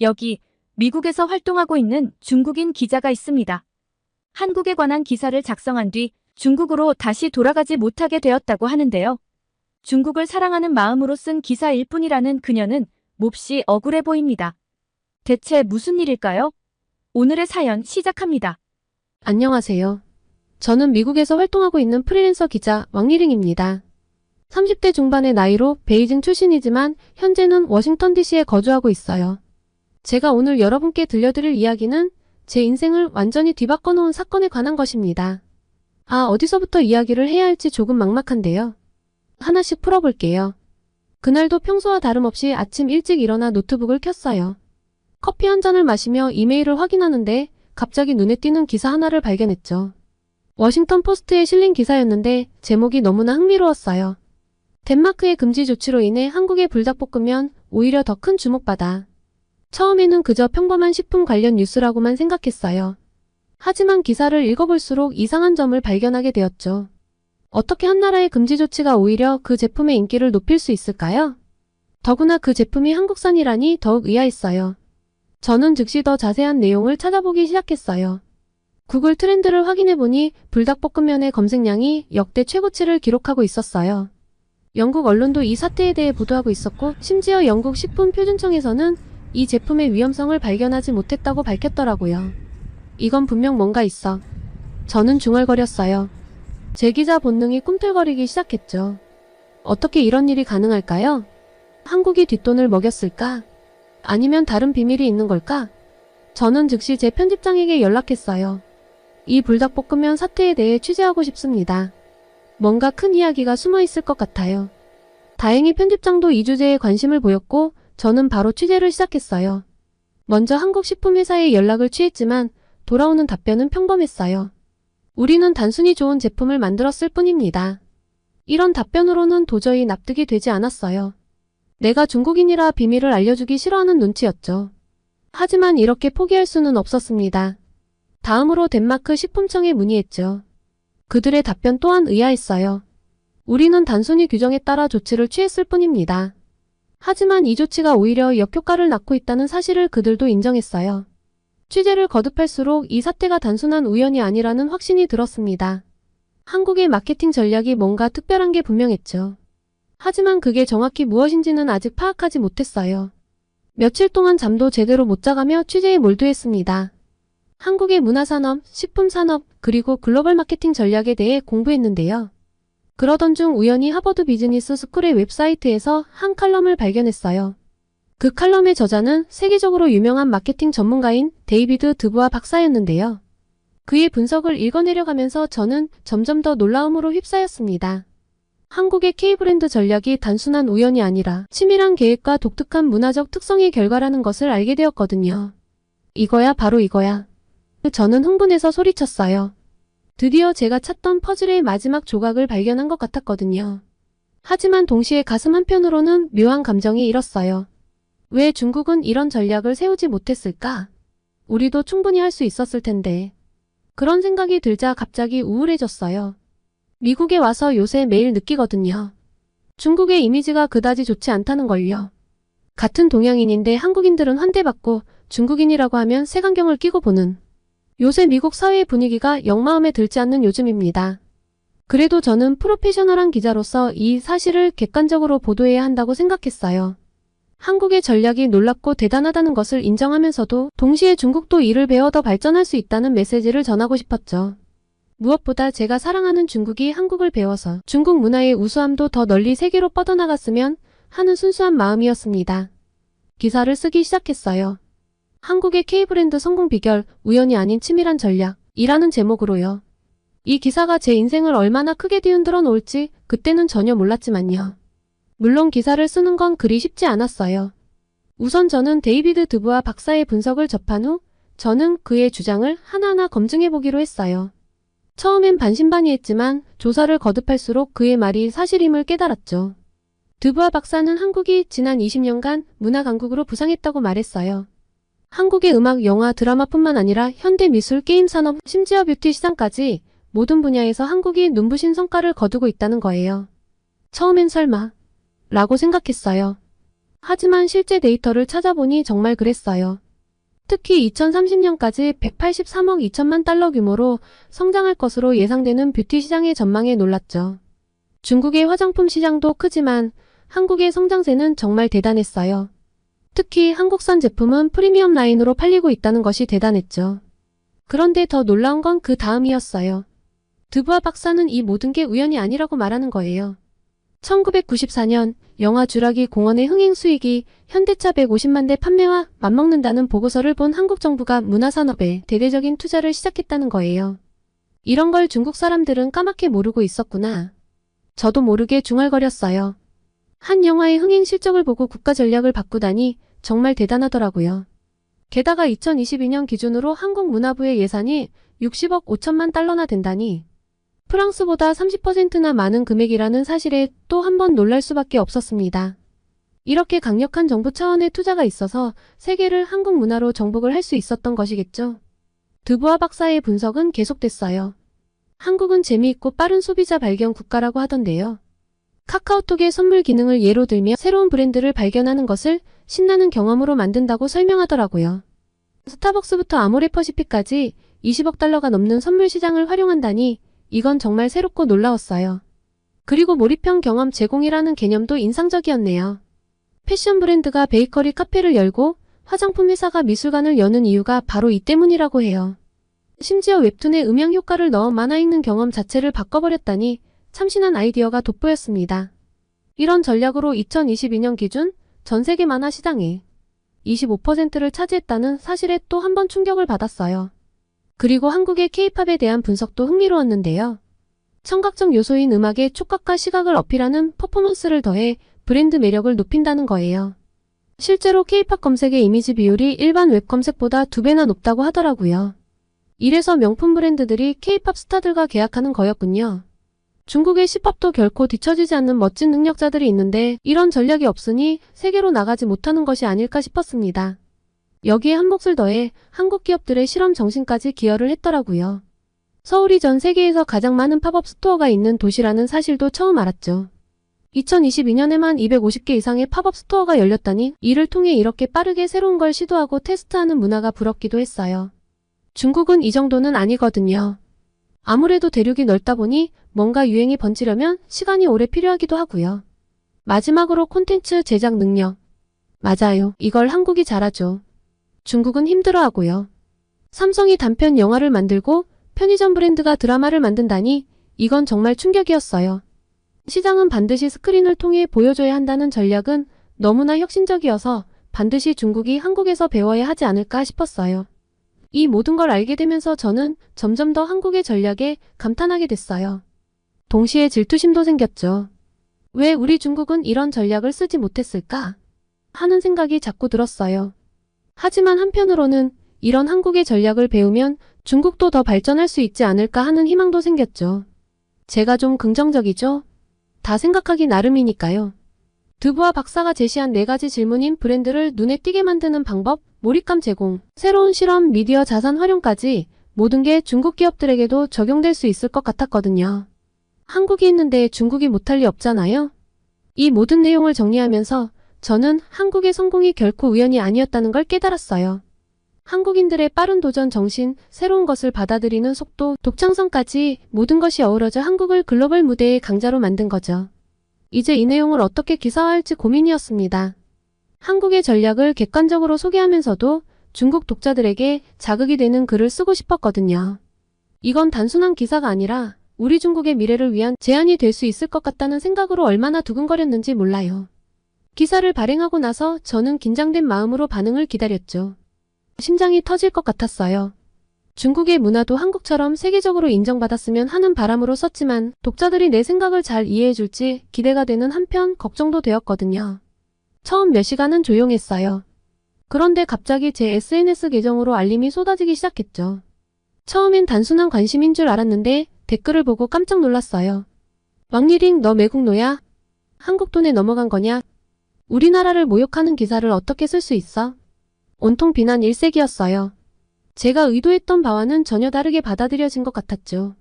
여기 미국에서 활동하고 있는 중국인 기자가 있습니다. 한국에 관한 기사를 작성한 뒤 중국으로 다시 돌아가지 못하게 되었다고 하는데요. 중국을 사랑하는 마음으로 쓴 기사일 뿐이라는 그녀는 몹시 억울해 보입니다. 대체 무슨 일일까요? 오늘의 사연 시작합니다. 안녕하세요. 저는 미국에서 활동하고 있는 프리랜서 기자 왕리링입니다. 30대 중반의 나이로 베이징 출신이지만 현재는 워싱턴 DC에 거주하고 있어요. 제가 오늘 여러분께 들려드릴 이야기는 제 인생을 완전히 뒤바꿔 놓은 사건에 관한 것입니다. 어디서부터 이야기를 해야 할지 조금 막막한데요. 하나씩 풀어볼게요. 그날도 평소와 다름없이 아침 일찍 일어나 노트북을 켰어요. 커피 한 잔을 마시며 이메일을 확인하는데 갑자기 눈에 띄는 기사 하나를 발견했죠. 워싱턴 포스트에 실린 기사였는데 제목이 너무나 흥미로웠어요. 덴마크의 금지 조치로 인해 한국의 불닭볶음면 오히려 더 큰 주목받아. 처음에는 그저 평범한 식품 관련 뉴스라고만 생각했어요. 하지만 기사를 읽어볼수록 이상한 점을 발견하게 되었죠. 어떻게 한 나라의 금지 조치가 오히려 그 제품의 인기를 높일 수 있을까요? 더구나 그 제품이 한국산이라니 더욱 의아했어요. 저는 즉시 더 자세한 내용을 찾아보기 시작했어요. 구글 트렌드를 확인해보니 불닭볶음면의 검색량이 역대 최고치를 기록하고 있었어요. 영국 언론도 이 사태에 대해 보도하고 있었고 심지어 영국 식품표준청에서는 이 제품의 위험성을 발견하지 못했다고 밝혔더라고요. 이건 분명 뭔가 있어. 저는 중얼거렸어요. 제 기자 본능이 꿈틀거리기 시작했죠. 어떻게 이런 일이 가능할까요? 한국이 뒷돈을 먹였을까? 아니면 다른 비밀이 있는 걸까? 저는 즉시 제 편집장에게 연락했어요. 이 불닭볶음면 사태에 대해 취재하고 싶습니다. 뭔가 큰 이야기가 숨어 있을 것 같아요. 다행히 편집장도 이 주제에 관심을 보였고 저는 바로 취재를 시작했어요. 먼저 한국식품회사에 연락을 취했지만 돌아오는 답변은 평범했어요. 우리는 단순히 좋은 제품을 만들었을 뿐입니다. 이런 답변으로는 도저히 납득이 되지 않았어요. 내가 중국인이라 비밀을 알려주기 싫어하는 눈치였죠. 하지만 이렇게 포기할 수는 없었습니다. 다음으로 덴마크 식품청에 문의했죠. 그들의 답변 또한 의아했어요. 우리는 단순히 규정에 따라 조치를 취했을 뿐입니다. 하지만 이 조치가 오히려 역효과를 낳고 있다는 사실을 그들도 인정했어요. 취재를 거듭할수록 이 사태가 단순한 우연이 아니라는 확신이 들었습니다. 한국의 마케팅 전략이 뭔가 특별한 게 분명했죠. 하지만 그게 정확히 무엇인지는 아직 파악하지 못했어요. 며칠 동안 잠도 제대로 못 자가며 취재에 몰두했습니다. 한국의 문화산업, 식품산업, 그리고 글로벌 마케팅 전략에 대해 공부했는데요. 그러던 중 우연히 하버드 비즈니스 스쿨의 웹사이트에서 한 칼럼을 발견했어요. 그 칼럼의 저자는 세계적으로 유명한 마케팅 전문가인 데이비드 드부아 박사였는데요. 그의 분석을 읽어내려가면서 저는 점점 더 놀라움으로 휩싸였습니다. 한국의 K브랜드 전략이 단순한 우연이 아니라 치밀한 계획과 독특한 문화적 특성의 결과라는 것을 알게 되었거든요. 이거야, 바로 이거야. 저는 흥분해서 소리쳤어요. 드디어 제가 찾던 퍼즐의 마지막 조각을 발견한 것 같았거든요. 하지만 동시에 가슴 한편으로는 묘한 감정이 일었어요. 왜 중국은 이런 전략을 세우지 못했을까? 우리도 충분히 할 수 있었을 텐데. 그런 생각이 들자 갑자기 우울해졌어요. 미국에 와서 요새 매일 느끼거든요. 중국의 이미지가 그다지 좋지 않다는 걸요. 같은 동양인인데 한국인들은 환대받고 중국인이라고 하면 색안경을 끼고 보는. 요새 미국 사회의 분위기가 영 마음에 들지 않는 요즘입니다. 그래도 저는 프로페셔널한 기자로서 이 사실을 객관적으로 보도해야 한다고 생각했어요. 한국의 전략이 놀랍고 대단하다는 것을 인정하면서도 동시에 중국도 이를 배워 더 발전할 수 있다는 메시지를 전하고 싶었죠. 무엇보다 제가 사랑하는 중국이 한국을 배워서 중국 문화의 우수함도 더 널리 세계로 뻗어나갔으면 하는 순수한 마음이었습니다. 기사를 쓰기 시작했어요. 한국의 K브랜드 성공 비결, 우연이 아닌 치밀한 전략이라는 제목으로요. 이 기사가 제 인생을 얼마나 크게 뒤흔들어 놓을지 그때는 전혀 몰랐지만요. 물론 기사를 쓰는 건 그리 쉽지 않았어요. 우선 저는 데이비드 드부아 박사의 분석을 접한 후 저는 그의 주장을 하나하나 검증해보기로 했어요. 처음엔 반신반의했지만 조사를 거듭할수록 그의 말이 사실임을 깨달았죠. 드부아 박사는 한국이 지난 20년간 문화 강국으로 부상했다고 말했어요. 한국의 음악, 영화, 드라마뿐만 아니라 현대 미술, 게임 산업, 심지어 뷰티 시장까지 모든 분야에서 한국이 눈부신 성과를 거두고 있다는 거예요. 처음엔 설마 라고 생각했어요. 하지만 실제 데이터를 찾아보니 정말 그랬어요. 특히 2030년까지 183억 2천만 달러 규모로 성장할 것으로 예상되는 뷰티 시장의 전망에 놀랐죠. 중국의 화장품 시장도 크지만 한국의 성장세는 정말 대단했어요. 특히 한국산 제품은 프리미엄 라인으로 팔리고 있다는 것이 대단했죠. 그런데 더 놀라운 건 그 다음이었어요. 드부아 박사는 이 모든 게 우연이 아니라고 말하는 거예요. 1994년 영화 쥬라기 공원의 흥행 수익이 현대차 150만 대 판매와 맞먹는다는 보고서를 본 한국 정부가 문화산업에 대대적인 투자를 시작했다는 거예요. 이런 걸 중국 사람들은 까맣게 모르고 있었구나. 저도 모르게 중얼거렸어요. 한 영화의 흥행 실적을 보고 국가 전략을 바꾸다니 정말 대단하더라고요. 게다가 2022년 기준으로 한국 문화부의 예산이 60억 5천만 달러나 된다니 프랑스보다 30%나 많은 금액이라는 사실에 또 한 번 놀랄 수밖에 없었습니다. 이렇게 강력한 정부 차원의 투자가 있어서 세계를 한국 문화로 정복을 할 수 있었던 것이겠죠. 드부아 박사의 분석은 계속됐어요. 한국은 재미있고 빠른 소비자 발견 국가라고 하던데요. 카카오톡의 선물 기능을 예로 들며 새로운 브랜드를 발견하는 것을 신나는 경험으로 만든다고 설명하더라고요. 스타벅스부터 아모레퍼시픽까지 20억 달러가 넘는 선물 시장을 활용한다니 이건 정말 새롭고 놀라웠어요. 그리고 몰입형 경험 제공이라는 개념도 인상적이었네요. 패션 브랜드가 베이커리 카페를 열고 화장품 회사가 미술관을 여는 이유가 바로 이 때문이라고 해요. 심지어 웹툰에 음향 효과를 넣어 만화 읽는 경험 자체를 바꿔버렸다니 참신한 아이디어가 돋보였습니다. 이런 전략으로 2022년 기준 전 세계 만화 시장에 25%를 차지했다는 사실에 또 한 번 충격을 받았어요. 그리고 한국의 K-팝에 대한 분석도 흥미로웠는데요. 청각적 요소인 음악에 촉각과 시각을 어필하는 퍼포먼스를 더해 브랜드 매력을 높인다는 거예요. 실제로 K-팝 검색의 이미지 비율이 일반 웹 검색보다 2배나 높다고 하더라고요. 이래서 명품 브랜드들이 K-팝 스타들과 계약하는 거였군요. 중국의 C팝도 결코 뒤처지지 않는 멋진 능력자들이 있는데 이런 전략이 없으니 세계로 나가지 못하는 것이 아닐까 싶었습니다. 여기에 한 몫을 더해 한국 기업들의 실험 정신까지 기여를 했더라고요. 서울이 전 세계에서 가장 많은 팝업 스토어가 있는 도시라는 사실도 처음 알았죠. 2022년에만 250개 이상의 팝업 스토어가 열렸다니 이를 통해 이렇게 빠르게 새로운 걸 시도하고 테스트하는 문화가 부럽기도 했어요. 중국은 이 정도는 아니거든요. 아무래도 대륙이 넓다 보니 뭔가 유행이 번지려면 시간이 오래 필요하기도 하고요. 마지막으로 콘텐츠 제작 능력. 맞아요. 이걸 한국이 잘하죠. 중국은 힘들어하고요. 삼성이 단편 영화를 만들고 편의점 브랜드가 드라마를 만든다니 이건 정말 충격이었어요. 시장은 반드시 스크린을 통해 보여줘야 한다는 전략은 너무나 혁신적이어서 반드시 중국이 한국에서 배워야 하지 않을까 싶었어요. 이 모든 걸 알게 되면서 저는 점점 더 한국의 전략에 감탄하게 됐어요. 동시에 질투심도 생겼죠. 왜 우리 중국은 이런 전략을 쓰지 못했을까? 하는 생각이 자꾸 들었어요. 하지만 한편으로는 이런 한국의 전략을 배우면 중국도 더 발전할 수 있지 않을까 하는 희망도 생겼죠. 제가 좀 긍정적이죠? 다 생각하기 나름이니까요. 드부아 박사가 제시한 4가지 질문인 브랜드를 눈에 띄게 만드는 방법, 몰입감 제공, 새로운 실험, 미디어 자산 활용까지 모든 게 중국 기업들에게도 적용될 수 있을 것 같았거든요. 한국이 있는데 중국이 못할 리 없잖아요. 이 모든 내용을 정리하면서 저는 한국의 성공이 결코 우연이 아니었다는 걸 깨달았어요. 한국인들의 빠른 도전 정신, 새로운 것을 받아들이는 속도, 독창성까지 모든 것이 어우러져 한국을 글로벌 무대의 강자로 만든 거죠. 이제 이 내용을 어떻게 기사화할지 고민이었습니다. 한국의 전략을 객관적으로 소개하면서도 중국 독자들에게 자극이 되는 글을 쓰고 싶었거든요. 이건 단순한 기사가 아니라 우리 중국의 미래를 위한 제안이 될 수 있을 것 같다는 생각으로 얼마나 두근거렸는지 몰라요. 기사를 발행하고 나서 저는 긴장된 마음으로 반응을 기다렸죠. 심장이 터질 것 같았어요. 중국의 문화도 한국처럼 세계적으로 인정받았으면 하는 바람으로 썼지만 독자들이 내 생각을 잘 이해해줄지 기대가 되는 한편 걱정도 되었거든요. 처음 몇 시간은 조용했어요. 그런데 갑자기 제 SNS 계정으로 알림이 쏟아지기 시작했죠. 처음엔 단순한 관심인 줄 알았는데 댓글을 보고 깜짝 놀랐어요. 왕리링 너 매국노야? 한국 돈에 넘어간 거냐? 우리나라를 모욕하는 기사를 어떻게 쓸 수 있어? 온통 비난 일색이었어요. 제가 의도했던 바와는 전혀 다르게 받아들여진 것 같았죠.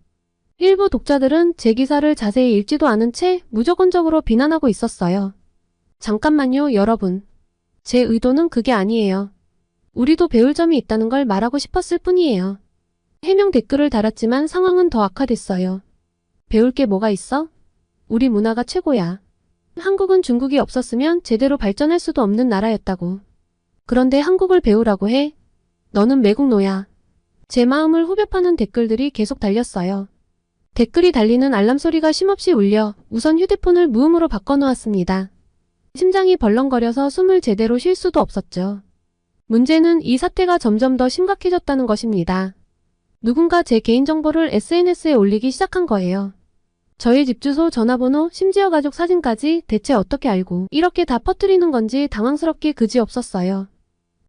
일부 독자들은 제 기사를 자세히 읽지도 않은 채 무조건적으로 비난하고 있었어요. 잠깐만요, 여러분. 제 의도는 그게 아니에요. 우리도 배울 점이 있다는 걸 말하고 싶었을 뿐이에요. 해명 댓글을 달았지만 상황은 더 악화됐어요. 배울 게 뭐가 있어? 우리 문화가 최고야. 한국은 중국이 없었으면 제대로 발전할 수도 없는 나라였다고. 그런데 한국을 배우라고 해? 너는 매국노야. 제 마음을 후벼 파는 댓글들이 계속 달렸어요. 댓글이 달리는 알람 소리가 쉼없이 울려 우선 휴대폰을 무음으로 바꿔놓았습니다. 심장이 벌렁거려서 숨을 제대로 쉴 수도 없었죠. 문제는 이 사태가 점점 더 심각해졌다는 것입니다. 누군가 제 개인정보를 SNS에 올리기 시작한 거예요. 저의 집 주소, 전화번호, 심지어 가족 사진까지 대체 어떻게 알고 이렇게 다 퍼뜨리는 건지 당황스럽기 그지없었어요.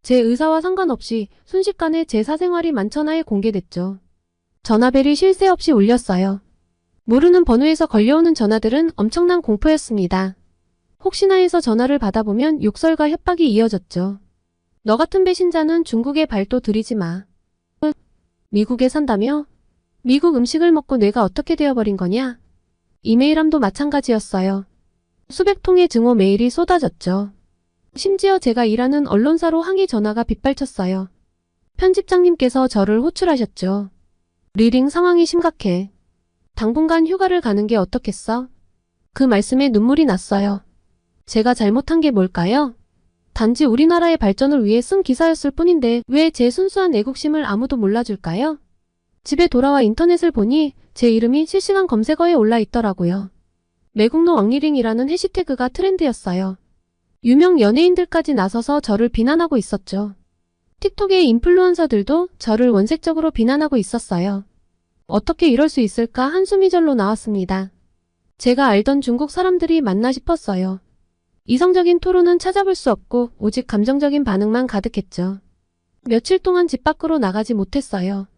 제 의사와 상관없이 순식간에 제 사생활이 만천하에 공개됐죠. 전화벨이 쉴 새 없이 울렸어요. 모르는 번호에서 걸려오는 전화들은 엄청난 공포였습니다. 혹시나 해서 전화를 받아보면 욕설과 협박이 이어졌죠. 너 같은 배신자는 중국에 발도 들이지 마. 미국에 산다며? 미국 음식을 먹고 뇌가 어떻게 되어버린 거냐? 이메일함도 마찬가지였어요. 수백 통의 증오 메일이 쏟아졌죠. 심지어 제가 일하는 언론사로 항의 전화가 빗발쳤어요. 편집장님께서 저를 호출하셨죠. 리링 상황이 심각해. 당분간 휴가를 가는 게 어떻겠어? 그 말씀에 눈물이 났어요. 제가 잘못한 게 뭘까요? 단지 우리나라의 발전을 위해 쓴 기사였을 뿐인데 왜 제 순수한 애국심을 아무도 몰라줄까요? 집에 돌아와 인터넷을 보니 제 이름이 실시간 검색어에 올라 있더라고요. 매국노 왕리링이라는 해시태그가 트렌드였어요. 유명 연예인들까지 나서서 저를 비난하고 있었죠. 틱톡의 인플루언서들도 저를 원색적으로 비난하고 있었어요. 어떻게 이럴 수 있을까 한숨이 절로 나왔습니다. 제가 알던 중국 사람들이 맞나 싶었어요. 이성적인 토론은 찾아볼 수 없고 오직 감정적인 반응만 가득했죠. 며칠 동안 집 밖으로 나가지 못했어요.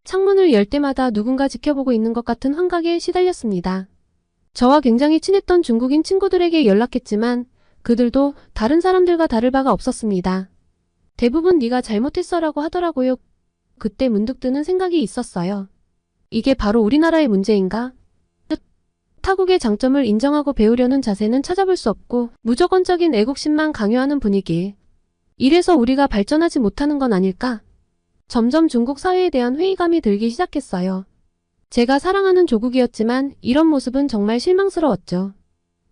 창문을 열 때마다 누군가 지켜보고 있는 것 같은 환각에 시달렸습니다. 저와 굉장히 친했던 중국인 친구들에게 연락했지만 그들도 다른 사람들과 다를 바가 없었습니다. 대부분 네가 잘못했어라고 하더라고요. 그때 문득 드는 생각이 있었어요. 이게 바로 우리나라의 문제인가? 타국의 장점을 인정하고 배우려는 자세는 찾아볼 수 없고 무조건적인 애국심만 강요하는 분위기. 이래서 우리가 발전하지 못하는 건 아닐까? 점점 중국 사회에 대한 회의감이 들기 시작했어요. 제가 사랑하는 조국이었지만 이런 모습은 정말 실망스러웠죠.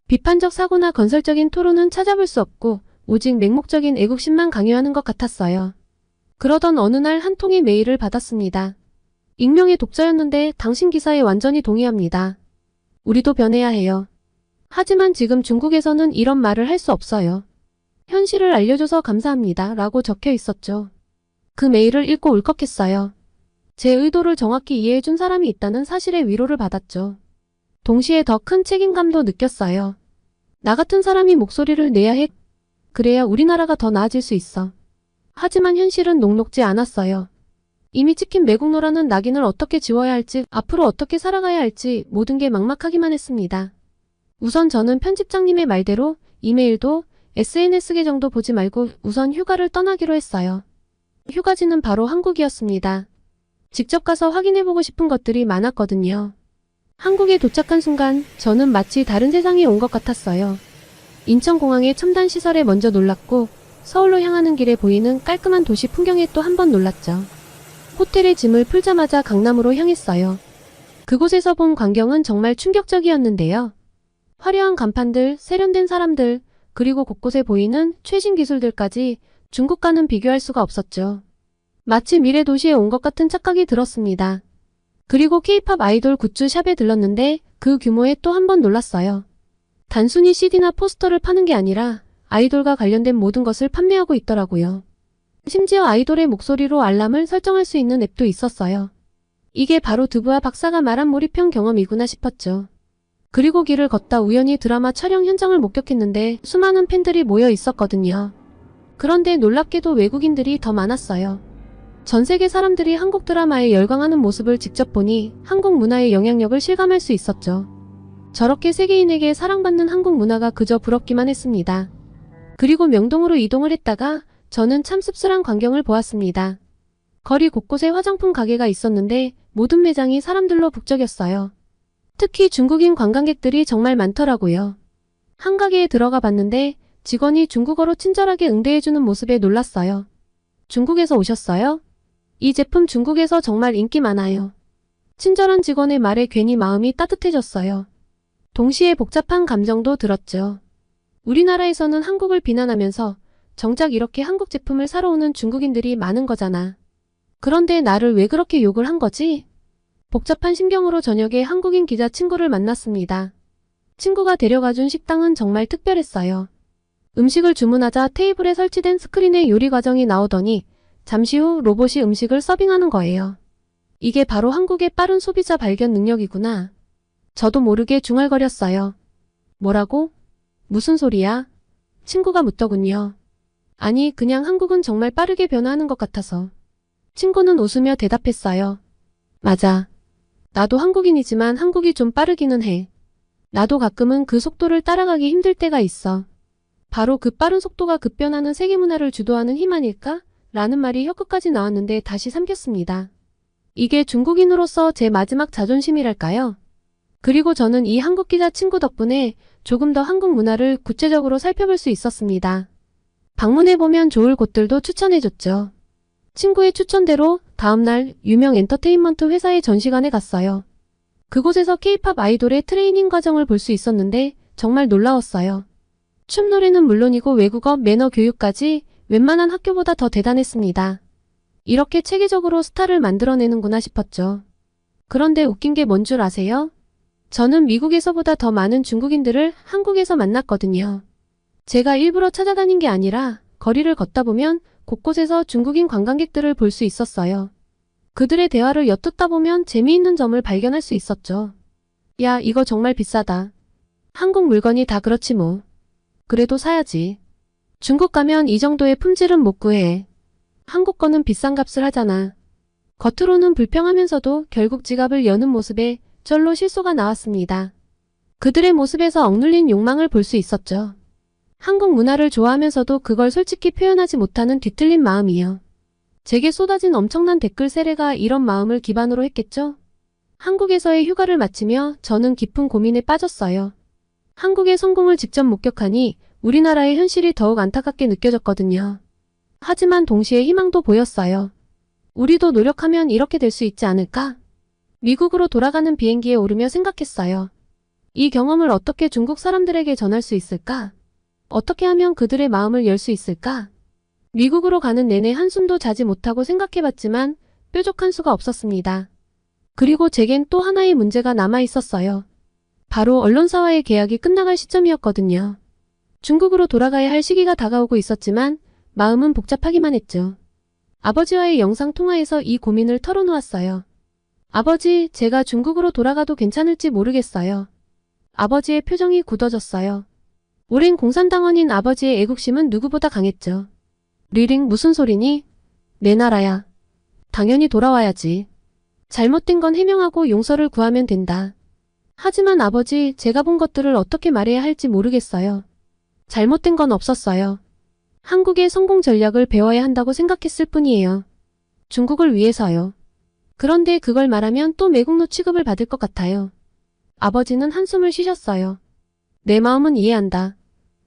비판적 사고나 건설적인 토론은 찾아볼 수 없고 오직 맹목적인 애국심만 강요하는 것 같았어요. 그러던 어느 날 한 통의 메일을 받았습니다. 익명의 독자였는데 당신 기사에 완전히 동의합니다. 우리도 변해야 해요. 하지만 지금 중국에서는 이런 말을 할 수 없어요. 현실을 알려줘서 감사합니다. 라고 적혀 있었죠. 그 메일을 읽고 울컥했어요. 제 의도를 정확히 이해해준 사람이 있다는 사실에 위로를 받았죠. 동시에 더 큰 책임감도 느꼈어요. 나 같은 사람이 목소리를 내야 해. 그래야 우리나라가 더 나아질 수 있어. 하지만 현실은 녹록지 않았어요. 이미 찍힌 매국노라는 낙인을 어떻게 지워야 할지, 앞으로 어떻게 살아가야 할지 모든 게 막막하기만 했습니다. 우선 저는 편집장님의 말대로 이메일도 SNS 계정도 보지 말고 우선 휴가를 떠나기로 했어요. 휴가지는 바로 한국이었습니다. 직접 가서 확인해보고 싶은 것들이 많았거든요. 한국에 도착한 순간 저는 마치 다른 세상에 온 것 같았어요. 인천공항의 첨단 시설에 먼저 놀랐고 서울로 향하는 길에 보이는 깔끔한 도시 풍경에 또 한 번 놀랐죠. 호텔에 짐을 풀자마자 강남으로 향했어요. 그곳에서 본 광경은 정말 충격적이었는데요. 화려한 간판들, 세련된 사람들, 그리고 곳곳에 보이는 최신 기술들까지 중국과는 비교할 수가 없었죠. 마치 미래 도시에 온 것 같은 착각이 들었습니다. 그리고 K-팝 아이돌 굿즈 샵에 들렀는데 그 규모에 또 한 번 놀랐어요. 단순히 CD나 포스터를 파는 게 아니라 아이돌과 관련된 모든 것을 판매하고 있더라고요. 심지어 아이돌의 목소리로 알람을 설정할 수 있는 앱도 있었어요. 이게 바로 드부아 박사가 말한 몰입형 경험이구나 싶었죠. 그리고 길을 걷다 우연히 드라마 촬영 현장을 목격했는데 수많은 팬들이 모여 있었거든요. 그런데 놀랍게도 외국인들이 더 많았어요. 전 세계 사람들이 한국 드라마에 열광하는 모습을 직접 보니 한국 문화의 영향력을 실감할 수 있었죠. 저렇게 세계인에게 사랑받는 한국 문화가 그저 부럽기만 했습니다. 그리고 명동으로 이동을 했다가 저는 참 씁쓸한 광경을 보았습니다. 거리 곳곳에 화장품 가게가 있었는데 모든 매장이 사람들로 북적였어요. 특히 중국인 관광객들이 정말 많더라고요. 한 가게에 들어가 봤는데 직원이 중국어로 친절하게 응대해주는 모습에 놀랐어요. 중국에서 오셨어요? 이 제품 중국에서 정말 인기 많아요. 친절한 직원의 말에 괜히 마음이 따뜻해졌어요. 동시에 복잡한 감정도 들었죠. 우리나라에서는 한국을 비난하면서 정작 이렇게 한국 제품을 사러 오는 중국인들이 많은 거잖아. 그런데 나를 왜 그렇게 욕을 한 거지? 복잡한 심경으로 저녁에 한국인 기자 친구를 만났습니다. 친구가 데려가준 식당은 정말 특별했어요. 음식을 주문하자 테이블에 설치된 스크린에 요리 과정이 나오더니 잠시 후 로봇이 음식을 서빙하는 거예요. 이게 바로 한국의 빠른 소비자 발견 능력이구나. 저도 모르게 중얼거렸어요. 뭐라고? 무슨 소리야? 친구가 묻더군요. 아니, 그냥 한국은 정말 빠르게 변화하는 것 같아서. 친구는 웃으며 대답했어요. 맞아. 나도 한국인이지만 한국이 좀 빠르기는 해. 나도 가끔은 그 속도를 따라가기 힘들 때가 있어. 바로 그 빠른 속도가 급변하는 세계 문화를 주도하는 힘 아닐까? 라는 말이 혀끝까지 나왔는데 다시 삼켰습니다. 이게 중국인으로서 제 마지막 자존심이랄까요? 그리고 저는 이 한국 기자 친구 덕분에 조금 더 한국 문화를 구체적으로 살펴볼 수 있었습니다. 방문해보면 좋을 곳들도 추천해줬죠. 친구의 추천대로 다음날 유명 엔터테인먼트 회사의 전시관에 갔어요. 그곳에서 K-팝 아이돌의 트레이닝 과정을 볼 수 있었는데 정말 놀라웠어요. 춤 노래는 물론이고 외국어, 매너 교육까지 웬만한 학교보다 더 대단했습니다. 이렇게 체계적으로 스타를 만들어내는구나 싶었죠. 그런데 웃긴 게 뭔 줄 아세요? 저는 미국에서보다 더 많은 중국인들을 한국에서 만났거든요. 제가 일부러 찾아다닌 게 아니라 거리를 걷다 보면 곳곳에서 중국인 관광객들을 볼 수 있었어요. 그들의 대화를 엿듣다 보면 재미있는 점을 발견할 수 있었죠. 야, 이거 정말 비싸다. 한국 물건이 다 그렇지 뭐. 그래도 사야지. 중국 가면 이 정도의 품질은 못 구해. 한국 거는 비싼 값을 하잖아. 겉으로는 불평하면서도 결국 지갑을 여는 모습에 절로 실소가 나왔습니다. 그들의 모습에서 억눌린 욕망을 볼 수 있었죠. 한국 문화를 좋아하면서도 그걸 솔직히 표현하지 못하는 뒤틀린 마음이요. 제게 쏟아진 엄청난 댓글 세례가 이런 마음을 기반으로 했겠죠? 한국에서의 휴가를 마치며 저는 깊은 고민에 빠졌어요. 한국의 성공을 직접 목격하니 우리나라의 현실이 더욱 안타깝게 느껴졌거든요. 하지만 동시에 희망도 보였어요. 우리도 노력하면 이렇게 될 수 있지 않을까? 미국으로 돌아가는 비행기에 오르며 생각했어요. 이 경험을 어떻게 중국 사람들에게 전할 수 있을까? 어떻게 하면 그들의 마음을 열 수 있을까? 미국으로 가는 내내 한숨도 자지 못하고 생각해봤지만 뾰족한 수가 없었습니다. 그리고 제겐 또 하나의 문제가 남아 있었어요. 바로 언론사와의 계약이 끝나갈 시점이었거든요. 중국으로 돌아가야 할 시기가 다가오고 있었지만 마음은 복잡하기만 했죠. 아버지와의 영상 통화에서 이 고민을 털어놓았어요. 아버지, 제가 중국으로 돌아가도 괜찮을지 모르겠어요. 아버지의 표정이 굳어졌어요. 오랜 공산당원인 아버지의 애국심은 누구보다 강했죠. 리링, 무슨 소리니? 내 나라야. 당연히 돌아와야지. 잘못된 건 해명하고 용서를 구하면 된다. 하지만 아버지, 제가 본 것들을 어떻게 말해야 할지 모르겠어요. 잘못된 건 없었어요. 한국의 성공 전략을 배워야 한다고 생각했을 뿐이에요. 중국을 위해서요. 그런데 그걸 말하면 또 매국노 취급을 받을 것 같아요. 아버지는 한숨을 쉬셨어요. 내 마음은 이해한다.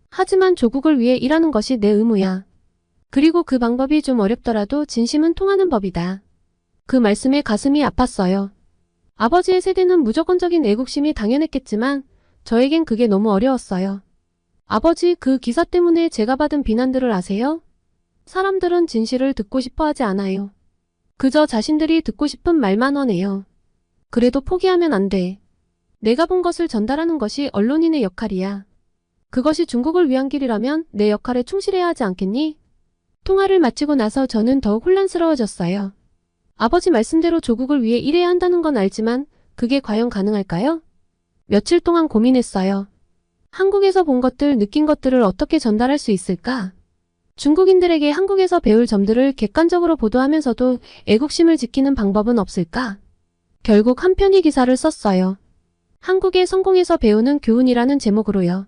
하지만 조국을 위해 일하는 것이 내 의무야. 그리고 그 방법이 좀 어렵더라도 진심은 통하는 법이다. 그 말씀에 가슴이 아팠어요. 아버지의 세대는 무조건적인 애국심이 당연했겠지만 저에겐 그게 너무 어려웠어요. 아버지, 그 기사 때문에 제가 받은 비난들을 아세요? 사람들은 진실을 듣고 싶어 하지 않아요. 그저 자신들이 듣고 싶은 말만 원해요. 그래도 포기하면 안 돼. 내가 본 것을 전달하는 것이 언론인의 역할이야. 그것이 중국을 위한 길이라면 내 역할에 충실해야 하지 않겠니? 통화를 마치고 나서 저는 더욱 혼란스러워졌어요. 아버지 말씀대로 조국을 위해 일해야 한다는 건 알지만 그게 과연 가능할까요? 며칠 동안 고민했어요. 한국에서 본 것들, 느낀 것들을 어떻게 전달할 수 있을까? 중국인들에게 한국에서 배울 점들을 객관적으로 보도하면서도 애국심을 지키는 방법은 없을까? 결국 한 편의 기사를 썼어요. 한국의 성공에서 배우는 교훈이라는 제목으로요.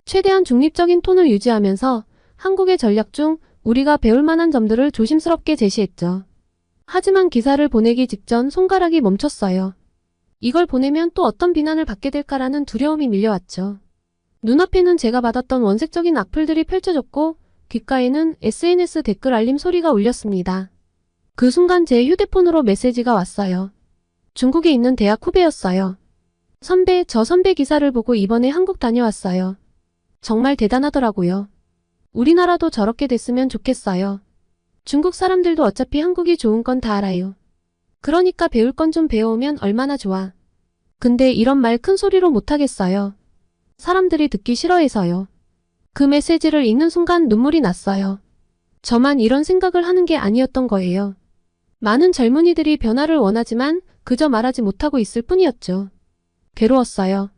최대한 중립적인 톤을 유지하면서 한국의 전략 중 우리가 배울 만한 점들을 조심스럽게 제시했죠. 하지만 기사를 보내기 직전 손가락이 멈췄어요. 이걸 보내면 또 어떤 비난을 받게 될까라는 두려움이 밀려왔죠. 눈앞에는 제가 받았던 원색적인 악플들이 펼쳐졌고 귓가에는 SNS 댓글 알림 소리가 울렸습니다. 그 순간 제 휴대폰으로 메시지가 왔어요. 중국에 있는 대학 후배였어요. 선배, 저 선배 기사를 보고 이번에 한국 다녀왔어요. 정말 대단하더라고요. 우리나라도 저렇게 됐으면 좋겠어요. 중국 사람들도 어차피 한국이 좋은 건 다 알아요. 그러니까 배울 건 좀 배워오면 얼마나 좋아. 근데 이런 말 큰 소리로 못하겠어요. 사람들이 듣기 싫어해서요. 그 메시지를 읽는 순간 눈물이 났어요. 저만 이런 생각을 하는 게 아니었던 거예요. 많은 젊은이들이 변화를 원하지만 그저 말하지 못하고 있을 뿐이었죠. 괴로웠어요.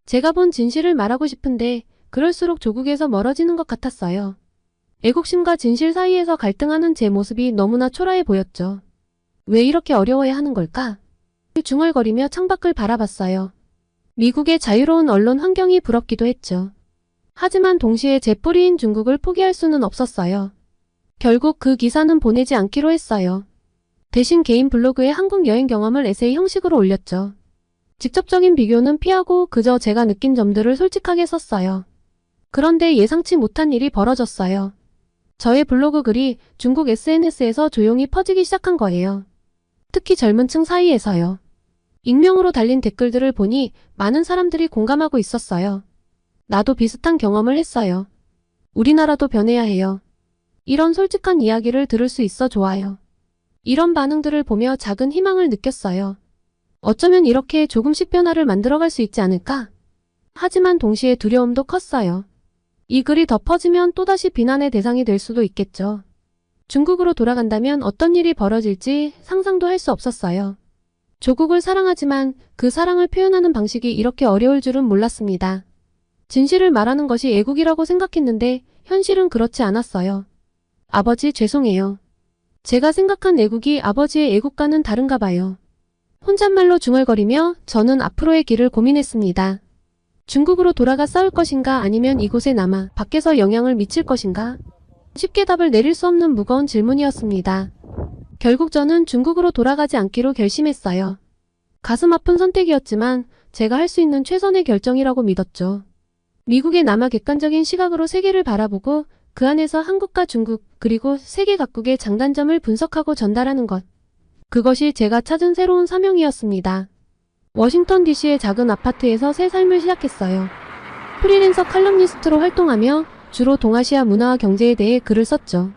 제가 본 진실을 말하고 싶은데 그럴수록 조국에서 멀어지는 것 같았어요. 애국심과 진실 사이에서 갈등하는 제 모습이 너무나 초라해 보였죠. 왜 이렇게 어려워야 하는 걸까? 중얼거리며 창밖을 바라봤어요. 미국의 자유로운 언론 환경이 부럽기도 했죠. 하지만 동시에 제 뿌리인 중국을 포기할 수는 없었어요. 결국 그 기사는 보내지 않기로 했어요. 대신 개인 블로그에 한국 여행 경험을 에세이 형식으로 올렸죠. 직접적인 비교는 피하고 그저 제가 느낀 점들을 솔직하게 썼어요. 그런데 예상치 못한 일이 벌어졌어요. 저의 블로그 글이 중국 SNS에서 조용히 퍼지기 시작한 거예요. 특히 젊은 층 사이에서요. 익명으로 달린 댓글들을 보니 많은 사람들이 공감하고 있었어요. 나도 비슷한 경험을 했어요. 우리나라도 변해야 해요. 이런 솔직한 이야기를 들을 수 있어 좋아요. 이런 반응들을 보며 작은 희망을 느꼈어요. 어쩌면 이렇게 조금씩 변화를 만들어갈 수 있지 않을까? 하지만 동시에 두려움도 컸어요. 이 글이 더 퍼지면 또다시 비난의 대상이 될 수도 있겠죠. 중국으로 돌아간다면 어떤 일이 벌어질지 상상도 할 수 없었어요. 조국을 사랑하지만 그 사랑을 표현하는 방식이 이렇게 어려울 줄은 몰랐습니다. 진실을 말하는 것이 애국이라고 생각했는데 현실은 그렇지 않았어요. 아버지 죄송해요. 제가 생각한 애국이 아버지의 애국과는 다른가 봐요. 혼잣말로 중얼거리며 저는 앞으로의 길을 고민했습니다. 중국으로 돌아가 싸울 것인가 아니면 이곳에 남아 밖에서 영향을 미칠 것인가? 쉽게 답을 내릴 수 없는 무거운 질문이었습니다. 결국 저는 중국으로 돌아가지 않기로 결심했어요. 가슴 아픈 선택이었지만 제가 할 수 있는 최선의 결정이라고 믿었죠. 미국에 남아 객관적인 시각으로 세계를 바라보고 그 안에서 한국과 중국 그리고 세계 각국의 장단점을 분석하고 전달하는 것. 그것이 제가 찾은 새로운 사명이었습니다. 워싱턴 DC의 작은 아파트에서 새 삶을 시작했어요. 프리랜서 칼럼니스트로 활동하며 주로 동아시아 문화와 경제에 대해 글을 썼죠.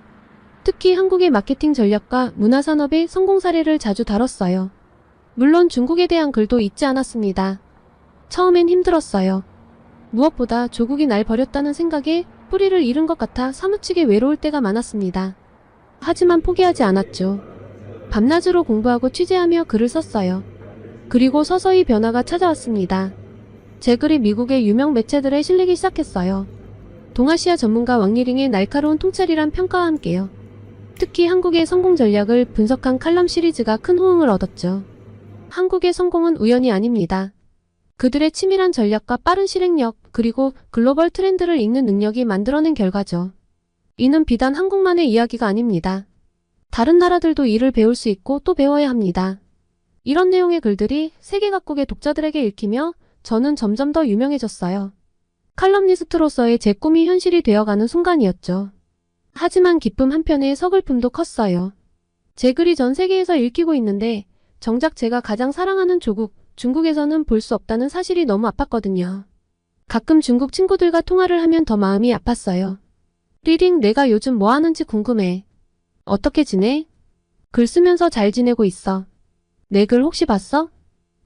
특히 한국의 마케팅 전략과 문화산업의 성공 사례를 자주 다뤘어요. 물론 중국에 대한 글도 잊지 않았습니다. 처음엔 힘들었어요. 무엇보다 조국이 날 버렸다는 생각에 뿌리를 잃은 것 같아 사무치게 외로울 때가 많았습니다. 하지만 포기하지 않았죠. 밤낮으로 공부하고 취재하며 글을 썼어요. 그리고 서서히 변화가 찾아왔습니다. 제 글이 미국의 유명 매체들에 실리기 시작했어요. 동아시아 전문가 왕리링의 날카로운 통찰이란 평가와 함께요. 특히 한국의 성공 전략을 분석한 칼럼 시리즈가 큰 호응을 얻었죠. 한국의 성공은 우연이 아닙니다. 그들의 치밀한 전략과 빠른 실행력, 그리고 글로벌 트렌드를 읽는 능력이 만들어낸 결과죠. 이는 비단 한국만의 이야기가 아닙니다. 다른 나라들도 이를 배울 수 있고 또 배워야 합니다. 이런 내용의 글들이 세계 각국의 독자들에게 읽히며 저는 점점 더 유명해졌어요. 칼럼니스트로서의 제 꿈이 현실이 되어가는 순간이었죠. 하지만 기쁨 한편에 서글픔도 컸어요. 제 글이 전 세계에서 읽히고 있는데 정작 제가 가장 사랑하는 조국, 중국에서는 볼 수 없다는 사실이 너무 아팠거든요. 가끔 중국 친구들과 통화를 하면 더 마음이 아팠어요. 리링, 내가 요즘 뭐 하는지 궁금해. 어떻게 지내? 글 쓰면서 잘 지내고 있어. 내 글 혹시 봤어?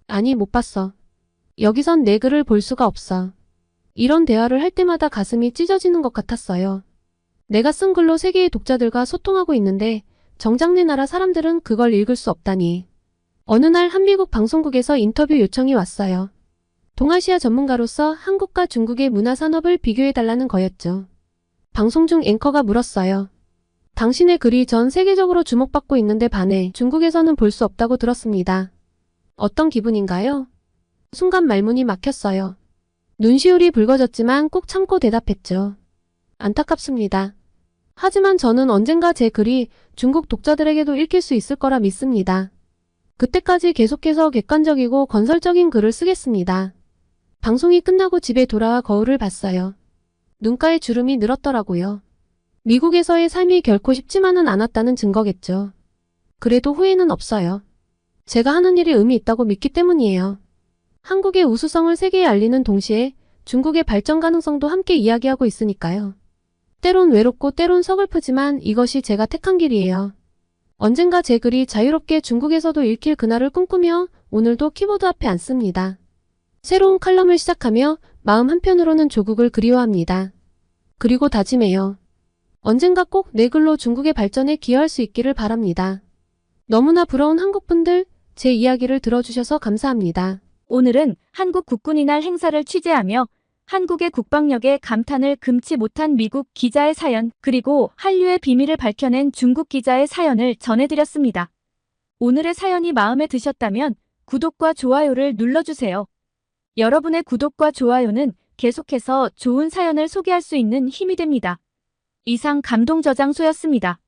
아니, 못 봤어. 여기선 내 글을 볼 수가 없어. 이런 대화를 할 때마다 가슴이 찢어지는 것 같았어요. 내가 쓴 글로 세계의 독자들과 소통하고 있는데 정작 내 나라 사람들은 그걸 읽을 수 없다니. 어느 날 한 미국 방송국에서 인터뷰 요청이 왔어요. 동아시아 전문가로서 한국과 중국의 문화산업을 비교해달라는 거였죠. 방송 중 앵커가 물었어요. 당신의 글이 전 세계적으로 주목받고 있는데 반해 중국에서는 볼 수 없다고 들었습니다. 어떤 기분인가요? 순간 말문이 막혔어요. 눈시울이 붉어졌지만 꾹 참고 대답했죠. 안타깝습니다. 하지만 저는 언젠가 제 글이 중국 독자들에게도 읽힐 수 있을 거라 믿습니다. 그때까지 계속해서 객관적이고 건설적인 글을 쓰겠습니다. 방송이 끝나고 집에 돌아와 거울을 봤어요. 눈가에 주름이 늘었더라고요. 미국에서의 삶이 결코 쉽지만은 않았다는 증거겠죠. 그래도 후회는 없어요. 제가 하는 일이 의미 있다고 믿기 때문이에요. 한국의 우수성을 세계에 알리는 동시에 중국의 발전 가능성도 함께 이야기하고 있으니까요. 때론 외롭고 때론 서글프지만 이것이 제가 택한 길이에요. 언젠가 제 글이 자유롭게 중국에서도 읽힐 그날을 꿈꾸며 오늘도 키보드 앞에 앉습니다. 새로운 칼럼을 시작하며 마음 한편으로는 조국을 그리워합니다. 그리고 다짐해요. 언젠가 꼭 내 글로 중국의 발전에 기여할 수 있기를 바랍니다. 너무나 부러운 한국분들, 제 이야기를 들어주셔서 감사합니다. 오늘은 한국 국군이 날 행사를 취재하며 한국의 국방력에 감탄을 금치 못한 미국 기자의 사연, 그리고 한류의 비밀을 밝혀낸 중국 기자의 사연을 전해드렸습니다. 오늘의 사연이 마음에 드셨다면 구독과 좋아요를 눌러주세요. 여러분의 구독과 좋아요는 계속해서 좋은 사연을 소개할 수 있는 힘이 됩니다. 이상 감동저장소였습니다.